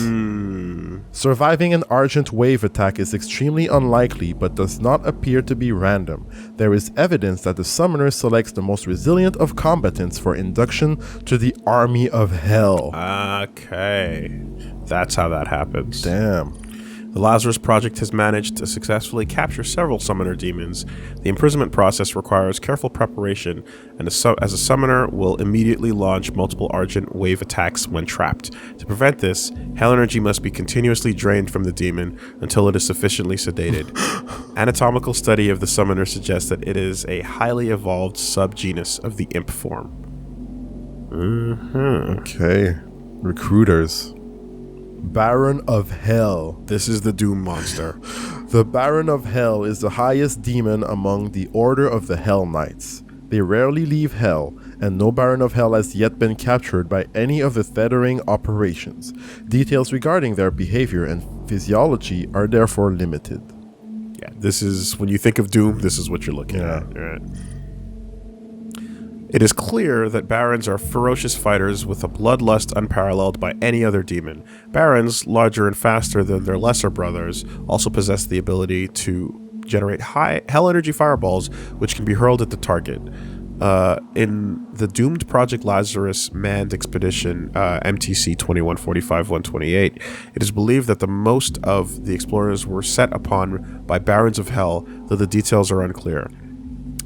Surviving an Argent Wave attack is extremely unlikely, but does not appear to be random. There is evidence that the summoner selects the most resilient of combatants for induction to the army of hell. Okay. That's how that happens. Damn. The Lazarus Project has managed to successfully capture several summoner demons. The imprisonment process requires careful preparation, and as a summoner will immediately launch multiple Argent Wave attacks when trapped. To prevent this, hell energy must be continuously drained from the demon until it is sufficiently sedated. Anatomical study of the summoner suggests that it is a highly evolved subgenus of the imp form. Okay. Recruiters. Baron of Hell. This is the Doom monster. The Baron of Hell is the highest demon among the Order of the Hell Knights. They rarely leave Hell, and no Baron of Hell has yet been captured by any of the tethering operations. Details regarding their behavior and physiology are therefore limited. Yeah, this is, when you think of Doom, this is what you're looking at. Right. It is clear that Barons are ferocious fighters with a bloodlust unparalleled by any other demon. Barons, larger and faster than their lesser brothers, also possess the ability to generate high hell energy fireballs, which can be hurled at the target. In the doomed Project Lazarus manned expedition, MTC 2145-128, it is believed that the most of the explorers were set upon by Barons of Hell, though the details are unclear.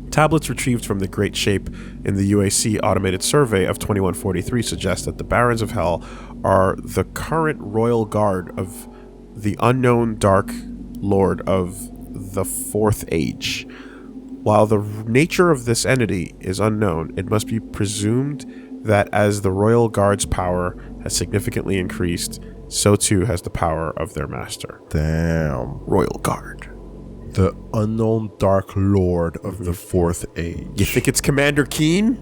Tablets retrieved from the Great Shape in the UAC automated survey of 2143 suggest that the Barons of Hell are the current royal guard of the unknown Dark Lord of the Fourth Age. While the nature of this entity is unknown, it must be presumed that as the royal guard's power has significantly increased, so too has the power of their master. Damn. Royal Guard. The unknown Dark Lord of the Fourth Age. You think it's Commander Keen?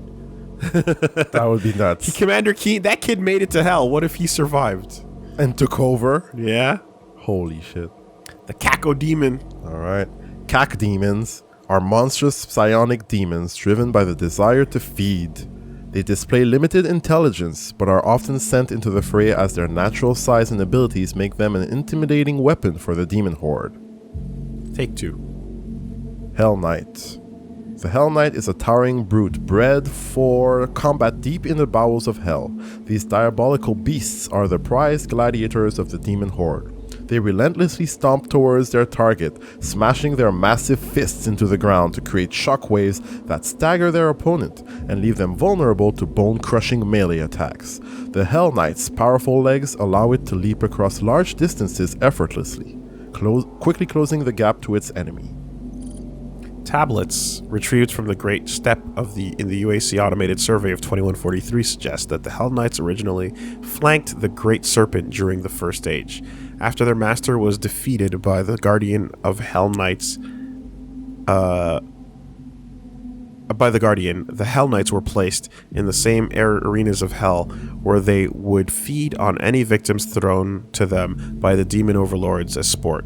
That would be nuts. Commander Keen, that kid made it to hell. What if he survived? And took over. Yeah. Holy shit. The Kako demon. All right. Cack demons are monstrous psionic demons driven by the desire to feed. They display limited intelligence, but are often sent into the fray as their natural size and abilities make them an intimidating weapon for the demon horde. Take 2. Hell Knight. The Hell Knight is a towering brute bred for combat deep in the bowels of hell. These diabolical beasts are the prized gladiators of the demon horde. They relentlessly stomp towards their target, smashing their massive fists into the ground to create shockwaves that stagger their opponent and leave them vulnerable to bone-crushing melee attacks. The Hell Knight's powerful legs allow it to leap across large distances effortlessly, quickly closing the gap to its enemy. Tablets retrieved from the Great Step in the UAC Automated Survey of 2143 suggest that the Hell Knights originally flanked the Great Serpent during the First Age. After their master was defeated by the Guardian of Hell Knights, the Hell Knights were placed in the same arenas of hell where they would feed on any victims thrown to them by the demon overlords as sport.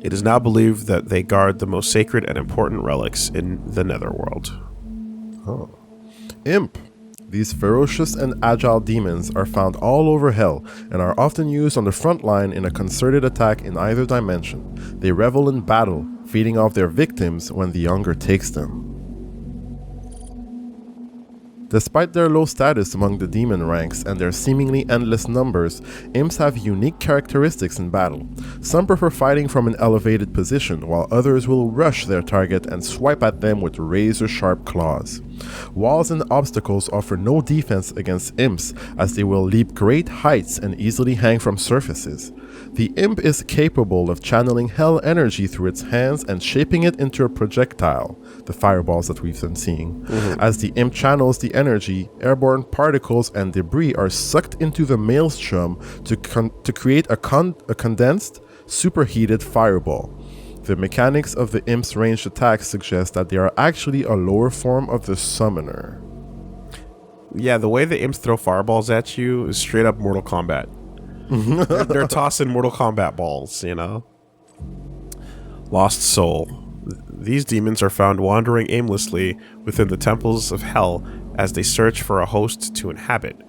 It is now believed that they guard the most sacred and important relics in the Netherworld. Oh. Imp. These ferocious and agile demons are found all over hell and are often used on the front line in a concerted attack in either dimension. They revel in battle, feeding off their victims when the hunger takes them. Despite their low status among the demon ranks and their seemingly endless numbers, imps have unique characteristics in battle. Some prefer fighting from an elevated position, while others will rush their target and swipe at them with razor-sharp claws. Walls and obstacles offer no defense against imps, as they will leap great heights and easily hang from surfaces. The imp is capable of channeling hell energy through its hands and shaping it into a projectile, the fireballs that we've been seeing. As the imp channels the energy, airborne particles and debris are sucked into the maelstrom to create a condensed, superheated fireball. The mechanics of the imp's ranged attacks suggest that they are actually a lower form of the summoner. Yeah, the way the imps throw fireballs at you is straight up Mortal Kombat. They're tossing Mortal Kombat balls, you know? Lost Soul. These demons are found wandering aimlessly within the temples of hell as they search for a host to inhabit.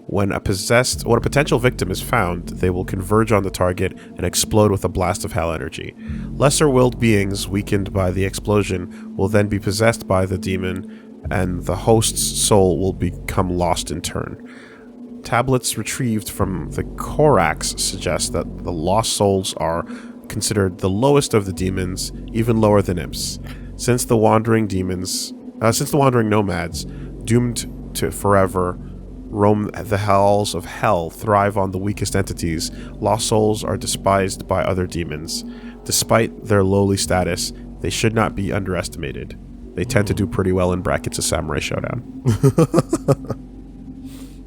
When a potential victim is found, they will converge on the target and explode with a blast of hell energy. Lesser-willed beings weakened by the explosion will then be possessed by the demon, and the host's soul will become lost in turn. Tablets retrieved from the Korax suggest that the lost souls are considered the lowest of the demons, even lower than imps. Since the wandering nomads, doomed to forever roam the halls of hell, thrive on the weakest entities, lost souls are despised by other demons. Despite their lowly status, they should not be underestimated. They tend to do pretty well in brackets of Samurai Showdown.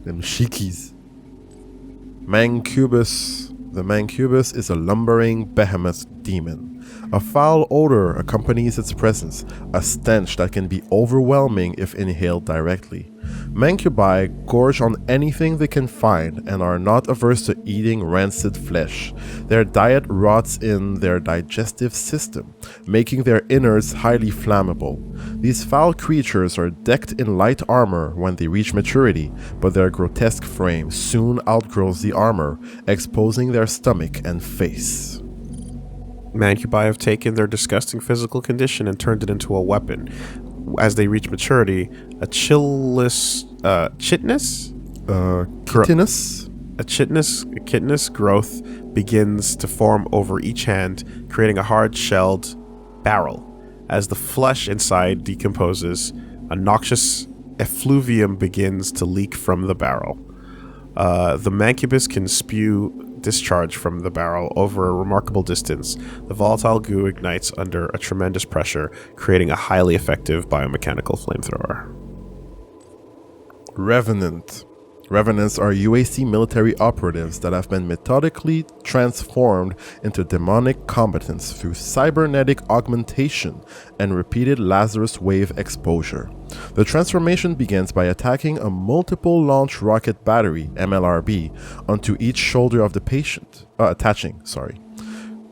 Them shikis. Mancubus. The Mancubus is a lumbering behemoth demon. A foul odor accompanies its presence, a stench that can be overwhelming if inhaled directly. Mancubi gorge on anything they can find and are not averse to eating rancid flesh. Their diet rots in their digestive system, making their innards highly flammable. These foul creatures are decked in light armor when they reach maturity, but their grotesque frame soon outgrows the armor, exposing their stomach and face. Mancubi have taken their disgusting physical condition and turned it into a weapon. As they reach maturity, a chitinous growth begins to form over each hand, creating a hard-shelled barrel. As the flesh inside decomposes, a noxious effluvium begins to leak from the barrel. The Mancubus can spew discharge from the barrel over a remarkable distance. The volatile goo ignites under a tremendous pressure, creating a highly effective biomechanical flamethrower. Revenant. Revenants are UAC military operatives that have been methodically transformed into demonic combatants through cybernetic augmentation and repeated Lazarus wave exposure. The transformation begins by attacking a multiple launch rocket battery (MLRB) onto each shoulder of the patient,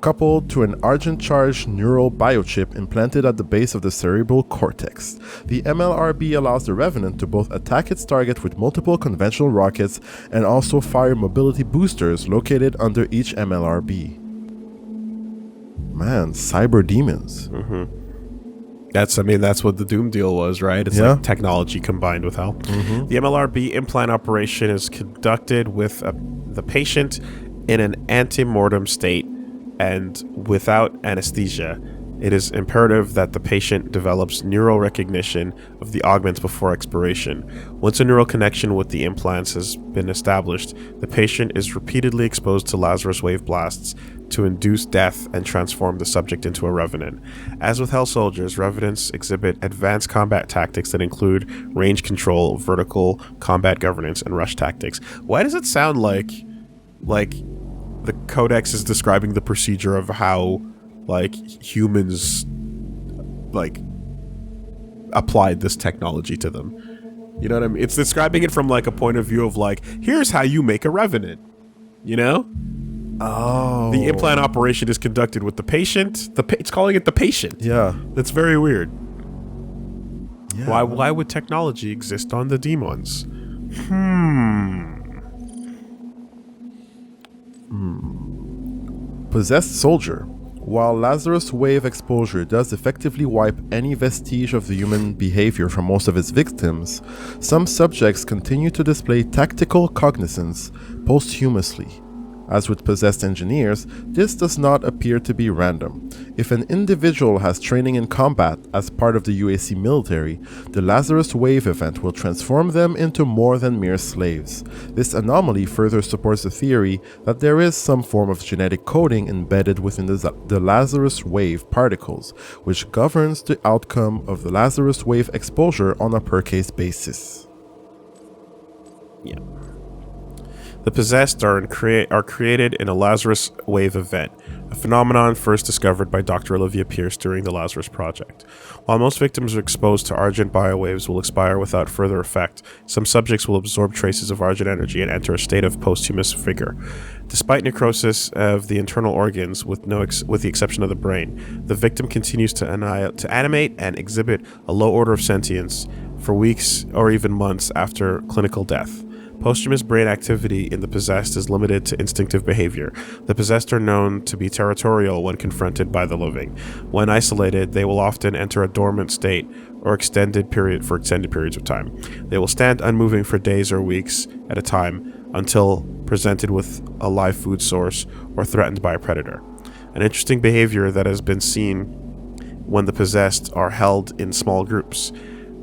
coupled to an argent-charged neural biochip implanted at the base of the cerebral cortex. The MLRB allows the Revenant to both attack its target with multiple conventional rockets and also fire mobility boosters located under each MLRB. Man, cyber demons. That's what the Doom deal was, right? It's like technology combined with hell. The MLRB implant operation is conducted with the patient in an antemortem state and without anesthesia. It is imperative that the patient develops neural recognition of the augments before expiration. Once a neural connection with the implants has been established, the patient is repeatedly exposed to Lazarus wave blasts to induce death and transform the subject into a Revenant. As with Hell Soldiers, Revenants exhibit advanced combat tactics that include range control, vertical combat governance, and rush tactics. Why does it sound like the Codex is describing the procedure of how humans applied this technology to them? You know what I mean? It's describing it from a point of view of here's how you make a Revenant, you know? Oh. The implant operation is conducted with the patient. It's calling it the patient. Yeah. That's very weird. Yeah. Why would technology exist on the demons? Possessed Soldier. While Lazarus wave exposure does effectively wipe any vestige of the human behavior from most of its victims, some subjects continue to display tactical cognizance posthumously. As with possessed engineers, this does not appear to be random. If an individual has training in combat as part of the UAC military, the Lazarus Wave event will transform them into more than mere slaves. This anomaly further supports the theory that there is some form of genetic coding embedded within the Lazarus Wave particles, which governs the outcome of the Lazarus Wave exposure on a per-case basis. Yeah. The possessed are created in a Lazarus Wave event, a phenomenon first discovered by Dr. Olivia Pierce during the Lazarus Project. While most victims are exposed to Argent biowaves will expire without further effect, some subjects will absorb traces of Argent energy and enter a state of posthumous vigor. Despite necrosis of the internal organs, with the exception of the brain, the victim continues to animate and exhibit a low order of sentience for weeks or even months after clinical death. Posthumous brain activity in the possessed is limited to instinctive behavior. The possessed are known to be territorial when confronted by the living. When isolated, they will often enter a dormant state or extended periods of time. They will stand unmoving for days or weeks at a time until presented with a live food source or threatened by a predator. An interesting behavior that has been seen when the possessed are held in small groups.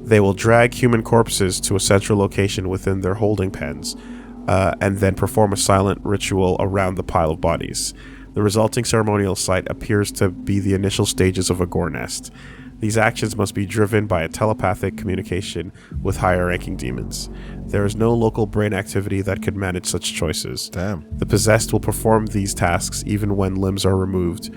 They will drag human corpses to a central location within their holding pens, and then perform a silent ritual around the pile of bodies. The resulting ceremonial site appears to be the initial stages of a gore nest. These actions must be driven by a telepathic communication with higher-ranking demons. There is no local brain activity that could manage such choices. Damn. The possessed will perform these tasks even when limbs are removed,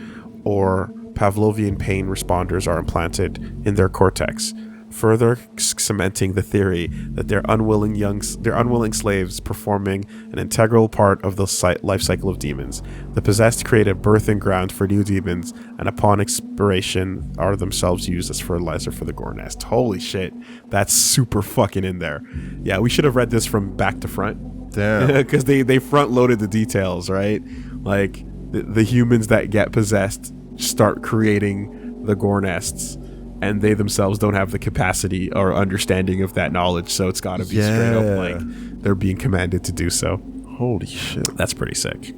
or Pavlovian pain responders are implanted in their cortex, further cementing the theory that they're unwilling slaves performing an integral part of the life cycle of demons. The possessed create a birthing ground for new demons, and upon expiration are themselves used as fertilizer for the gore nest. Holy shit, that's super fucking in there. Yeah, we should have read this from back to front. Damn. Because they front loaded the details, right? Like the humans that get possessed start creating the gore nests, and they themselves don't have the capacity or understanding of that knowledge, so it's got to be straight up like they're being commanded to do so. Holy shit. That's pretty sick.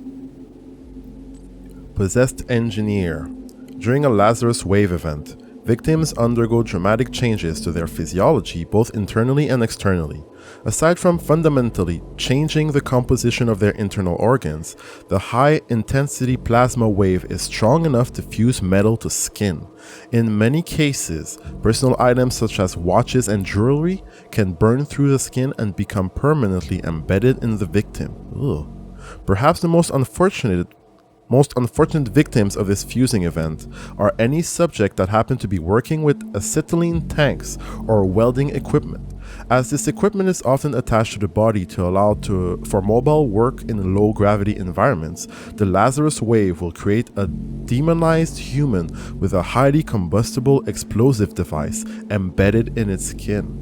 Possessed Engineer. During a Lazarus Wave event, Victims undergo dramatic changes to their physiology both internally and externally. Aside from fundamentally changing the composition of their internal organs, the high-intensity plasma wave is strong enough to fuse metal to skin. In many cases, personal items such as watches and jewelry can burn through the skin and become permanently embedded in the victim. Ugh. Perhaps the most unfortunate victims of this fusing event are any subject that happen to be working with acetylene tanks or welding equipment, as this equipment is often attached to the body to allow for mobile work in low gravity environments. The Lazarus wave will create a demonized human with a highly combustible explosive device embedded in its skin.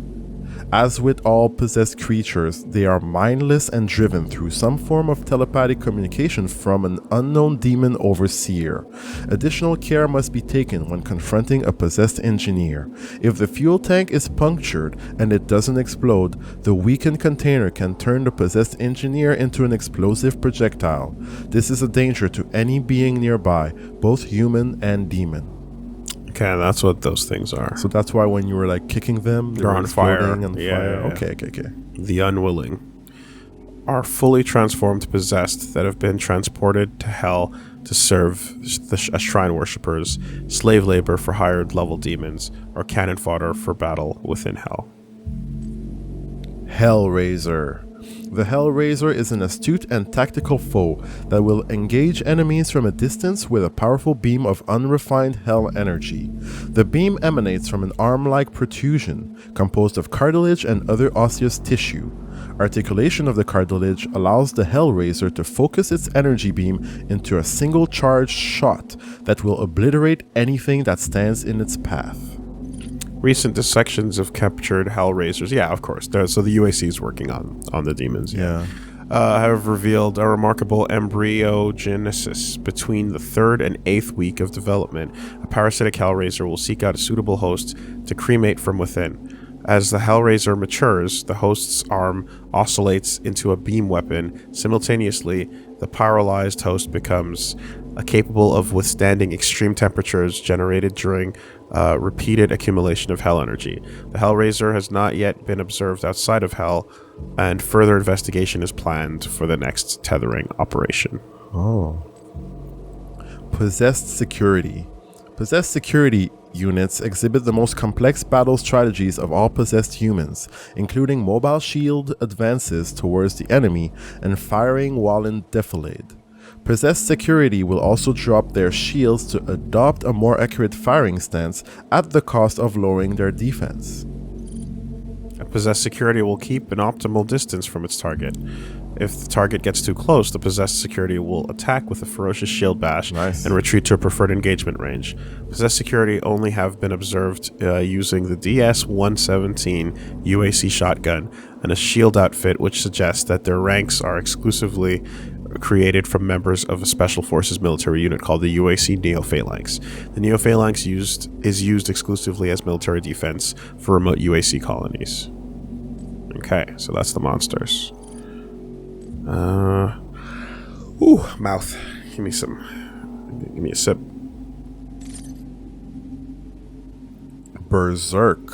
As with all possessed creatures, they are mindless and driven through some form of telepathic communication from an unknown demon overseer. Additional care must be taken when confronting a possessed engineer. If the fuel tank is punctured and it doesn't explode, the weakened container can turn the possessed engineer into an explosive projectile. This is a danger to any being nearby, both human and demon. Okay, that's what those things are. So that's why when you were like kicking them, They're on fire. And Yeah, fire. yeah, yeah. Okay. The unwilling are fully transformed possessed that have been transported to hell to serve as shrine worshippers, slave labor for hired level demons, or cannon fodder for battle within hell. Hellraiser. The Hellraiser is an astute and tactical foe that will engage enemies from a distance with a powerful beam of unrefined hell energy. The beam emanates from an arm-like protrusion composed of cartilage and other osseous tissue. Articulation of the cartilage allows the Hellraiser to focus its energy beam into a single charged shot that will obliterate anything that stands in its path. Recent dissections of captured Hellraisers, yeah, of course. So the UAC is working on the demons. Yeah. Have revealed a remarkable embryogenesis between the 3rd and 8th week of development. A parasitic Hellraiser will seek out a suitable host to cremate from within. As the Hellraiser matures, the host's arm oscillates into a beam weapon. Simultaneously, the paralyzed host becomes capable of withstanding extreme temperatures generated during repeated accumulation of hell energy. The Hellraiser has not yet been observed outside of hell, and further investigation is planned for the next tethering operation. Oh. Possessed security. Possessed security units exhibit the most complex battle strategies of all possessed humans, including mobile shield advances towards the enemy and firing while in defilade. Possessed security will also drop their shields to adopt a more accurate firing stance at the cost of lowering their defense. Possessed security will keep an optimal distance from its target. If the target gets too close, the possessed security will attack with a ferocious shield bash and retreat to a preferred engagement range. Possessed security only have been observed using the DS-117 UAC shotgun and a shield outfit, which suggests that their ranks are exclusively created from members of a special forces military unit called the UAC Neo-Phalanx. The Neo-Phalanx is used exclusively as military defense for remote UAC colonies. Okay, so that's the monsters. Mouth. Give me a sip. Berserk.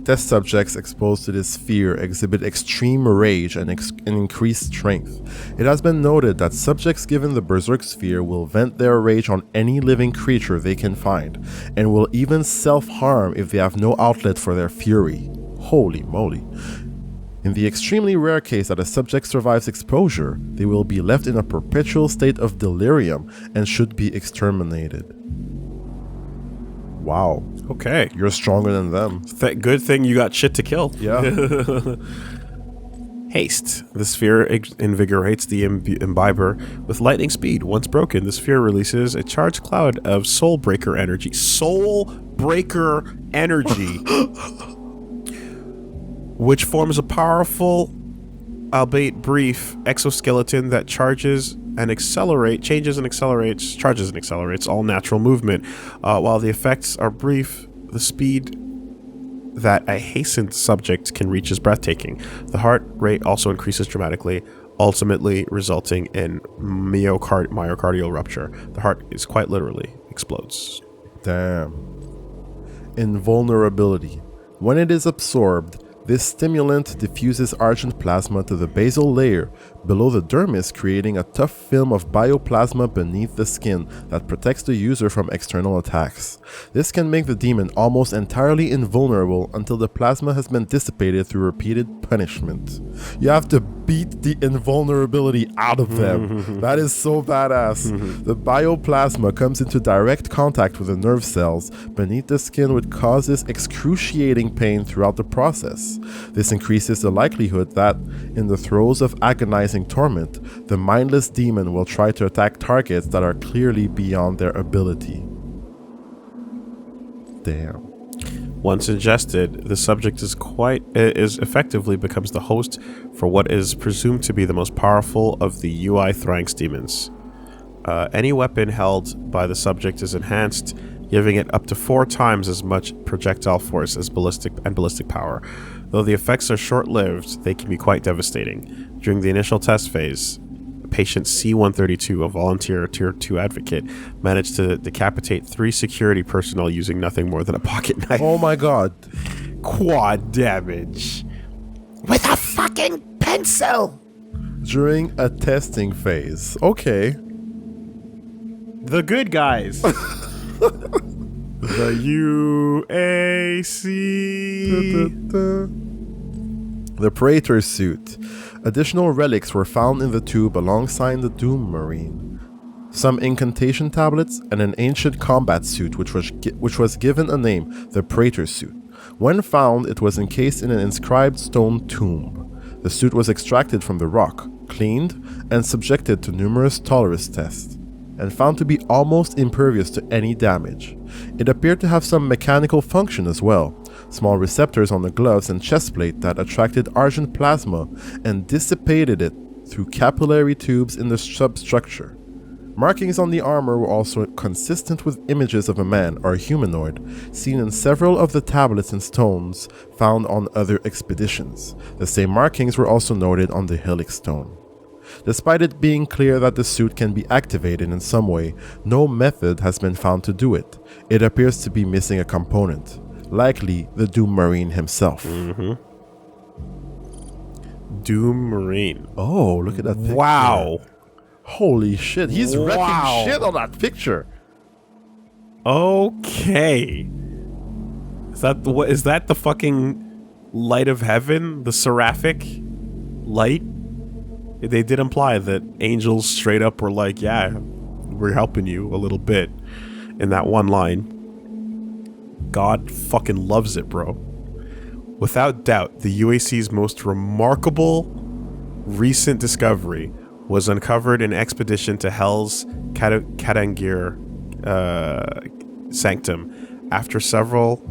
Test subjects exposed to this sphere exhibit extreme rage and increased strength. It has been noted that subjects given the Berserk sphere will vent their rage on any living creature they can find, and will even self-harm if they have no outlet for their fury. Holy moly. In the extremely rare case that a subject survives exposure, they will be left in a perpetual state of delirium and should be exterminated. Wow. Okay. You're stronger than them. Good thing you got shit to kill. Yeah. Haste. The sphere invigorates the imbiber with lightning speed. Once broken, the sphere releases a charged cloud of soul breaker energy. Soul breaker energy. Which forms a powerful, albeit brief, exoskeleton that charges and accelerates all natural movement. While the effects are brief, the speed that a hastened subject can reach is breathtaking. The heart rate also increases dramatically, ultimately resulting in myocardial rupture. The heart is quite literally explodes. Damn. invulnerability. When it is absorbed, this stimulant diffuses argent plasma to the basal layer below the dermis, creating a tough film of bioplasma beneath the skin that protects the user from external attacks. This can make the demon almost entirely invulnerable until the plasma has been dissipated through repeated punishment. You have to beat the invulnerability out of them. That is so badass. The bioplasma comes into direct contact with the nerve cells beneath the skin, which causes excruciating pain throughout the process. This increases the likelihood that, in the throes of agonizing torment, the mindless demon will try to attack targets that are clearly beyond their ability. Damn. Once ingested, the subject is effectively becomes the host for what is presumed to be the most powerful of the UI Thranx demons. Any weapon held by the subject is enhanced, giving it up to 4 times as much projectile force as ballistic power. Though the effects are short-lived, they can be quite devastating. During the initial test phase, patient C-132, a volunteer Tier 2 advocate, managed to decapitate 3 security personnel using nothing more than a pocket knife. Oh my god. Quad damage. With a fucking pencil! During a testing phase. Okay. The good guys. The UAC. The Praetor suit. Additional relics were found in the tube alongside the Doom Marine. Some incantation tablets and an ancient combat suit which was given a name, the Praetor suit. When found, it was encased in an inscribed stone tomb. The suit was extracted from the rock, cleaned, and subjected to numerous tolerance tests, and found to be almost impervious to any damage. It appeared to have some mechanical function as well, small receptors on the gloves and chest plate that attracted argent plasma and dissipated it through capillary tubes in the substructure. Markings on the armor were also consistent with images of a man or a humanoid seen in several of the tablets and stones found on other expeditions. The same markings were also noted on the Helix stone. Despite it being clear that the suit can be activated in some way, no method has been found to do it. It appears to be missing a component, likely the Doom Marine himself. Doom Marine. Oh, look at that picture. Wow. Holy shit, he's wrecking shit on that picture. Okay. Is that the fucking light of heaven? The seraphic light? They did imply that angels straight up were like, yeah, we're helping you a little bit in that one line. God fucking loves it, bro. Without doubt, the UAC's most remarkable recent discovery was uncovered in expedition to Hell's Katangir sanctum. After several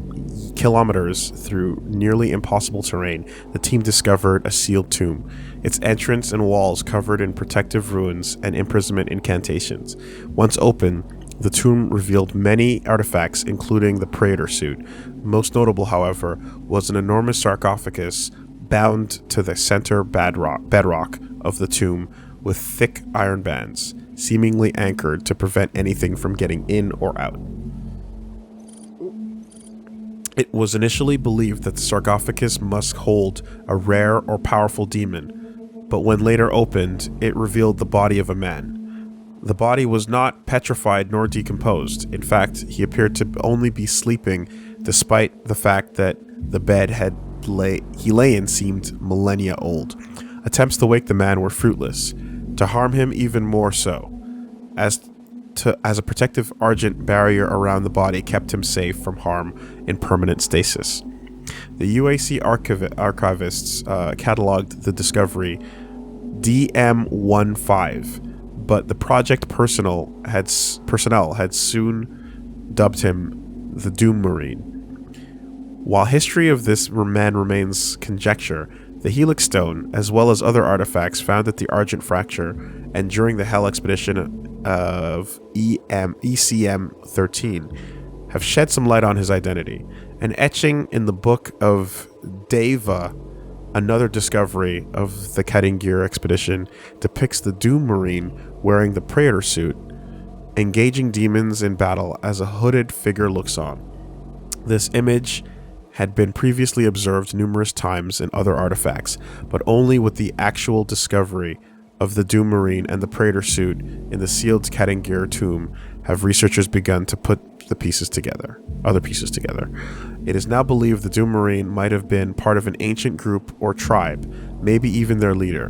kilometers through nearly impossible terrain, the team discovered a sealed tomb, its entrance and walls covered in protective runes and imprisonment incantations. Once open, the tomb revealed many artifacts, including the Praetor suit. Most notable, however, was an enormous sarcophagus bound to the center bedrock of the tomb with thick iron bands, seemingly anchored to prevent anything from getting in or out. It was initially believed that the sarcophagus must hold a rare or powerful demon, but when later opened, it revealed the body of a man. The body was not petrified nor decomposed. In fact, he appeared to only be sleeping, despite the fact that the bed he lay in seemed millennia old. Attempts to wake the man were fruitless. To harm him even more so, as a protective argent barrier around the body kept him safe from harm in permanent stasis. The UAC archivists cataloged the discovery DM-15, but the project personnel had soon dubbed him the Doom Marine. While history of this man remains conjecture, the Helix Stone, as well as other artifacts found at the Argent Fracture and during the Hell expedition of ECM-13, have shed some light on his identity. An etching in the Book of Deva, another discovery of the Katangir expedition, depicts the Doom Marine wearing the Praetor suit, engaging demons in battle as a hooded figure looks on. This image had been previously observed numerous times in other artifacts, but only with the actual discovery of the Doom Marine and the Praetor suit in the sealed Katangir tomb have researchers begun to put other pieces together. It is now believed the Doom Marine might have been part of an ancient group or tribe, maybe even their leader.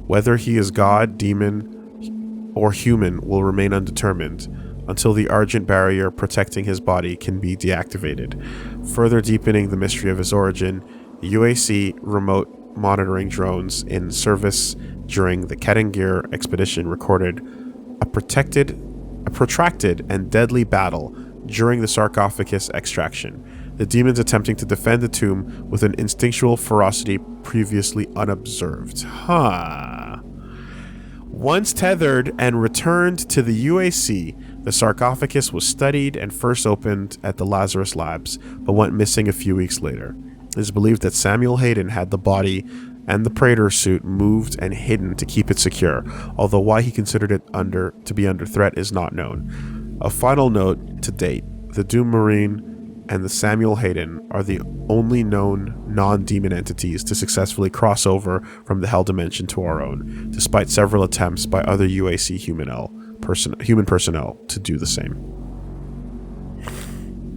Whether he is god, demon, or human will remain undetermined until the Argent barrier protecting his body can be deactivated. Further deepening the mystery of his origin, UAC remote monitoring drones in service during the Katangir expedition recorded a protracted and deadly battle during the sarcophagus extraction, the demons attempting to defend the tomb with an instinctual ferocity previously unobserved. Once tethered and returned to the UAC, the sarcophagus was studied and first opened at the Lazarus Labs, but went missing a few weeks later. It is believed that Samuel Hayden had the body and the Praetor suit moved and hidden to keep it secure, although why he considered it to be under threat is not known. A final note to date, the Doom Marine and the Samuel Hayden are the only known non-demon entities to successfully cross over from the Hell Dimension to our own, despite several attempts by other UAC human personnel to do the same.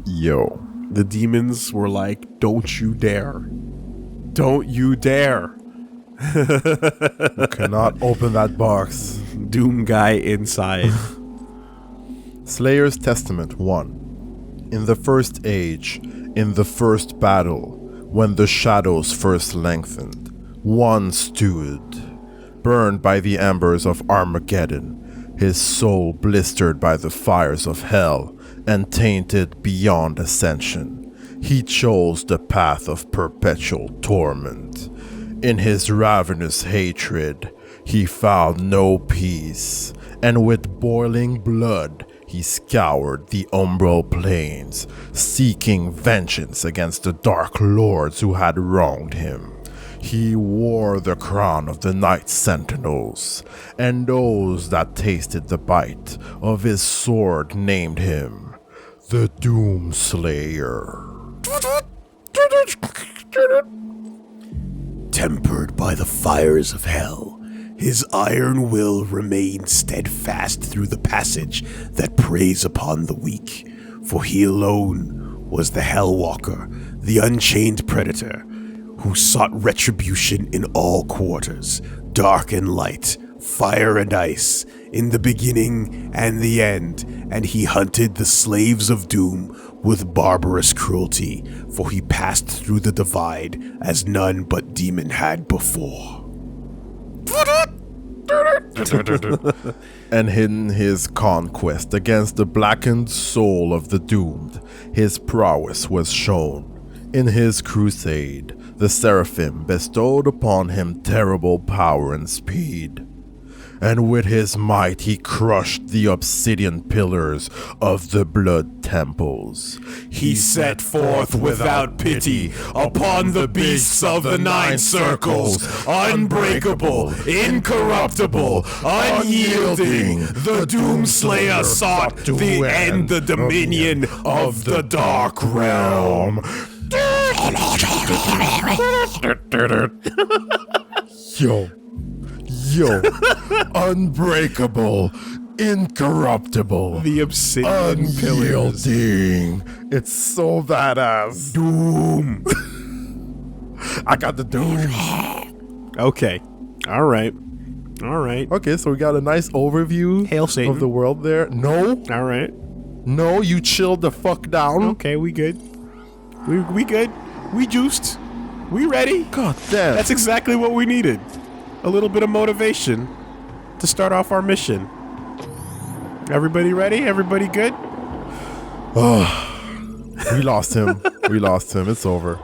Yo. The demons were like, don't you dare. Don't you dare. You cannot open that box. Doom guy inside. Slayer's Testament 1. In the first age, in the first battle, when the shadows first lengthened, one stood, burned by the embers of Armageddon, his soul blistered by the fires of hell, and tainted beyond ascension. He chose the path of perpetual torment. In his ravenous hatred, he found no peace, and with boiling blood, he scoured the umbral plains, seeking vengeance against the dark lords who had wronged him. He wore the crown of the Night Sentinels, and those that tasted the bite of his sword named him the Doom Slayer. Tempered by the fires of hell, his iron will remained steadfast through the passage that preys upon the weak, for he alone was the Hellwalker, the unchained predator, who sought retribution in all quarters, dark and light, fire and ice, in the beginning and the end, and he hunted the slaves of doom with barbarous cruelty, for he passed through the divide as none but demon had before. And in his conquest against the blackened soul of the doomed, his prowess was shown. In his crusade, the Seraphim bestowed upon him terrible power and speed. And with his might he crushed the obsidian pillars of the blood temples. He set forth without pity upon the beasts of the 9 circles, unbreakable, incorruptible, unyielding. The Doomslayer sought to end the dominion of the Dark Realm. Yo, unbreakable, incorruptible, The obsidian pillars. unyielding. It's so badass. Doom. I got the doom. Okay. All right. Okay, so we got a nice overview Hail Satan. of the world there. No, All right. no, you chilled the fuck down. Okay, we good. We good. We juiced. We ready. God damn. That's exactly what we needed. A little bit of motivation to start off our mission. Everybody ready? Everybody good? We lost him. It's over.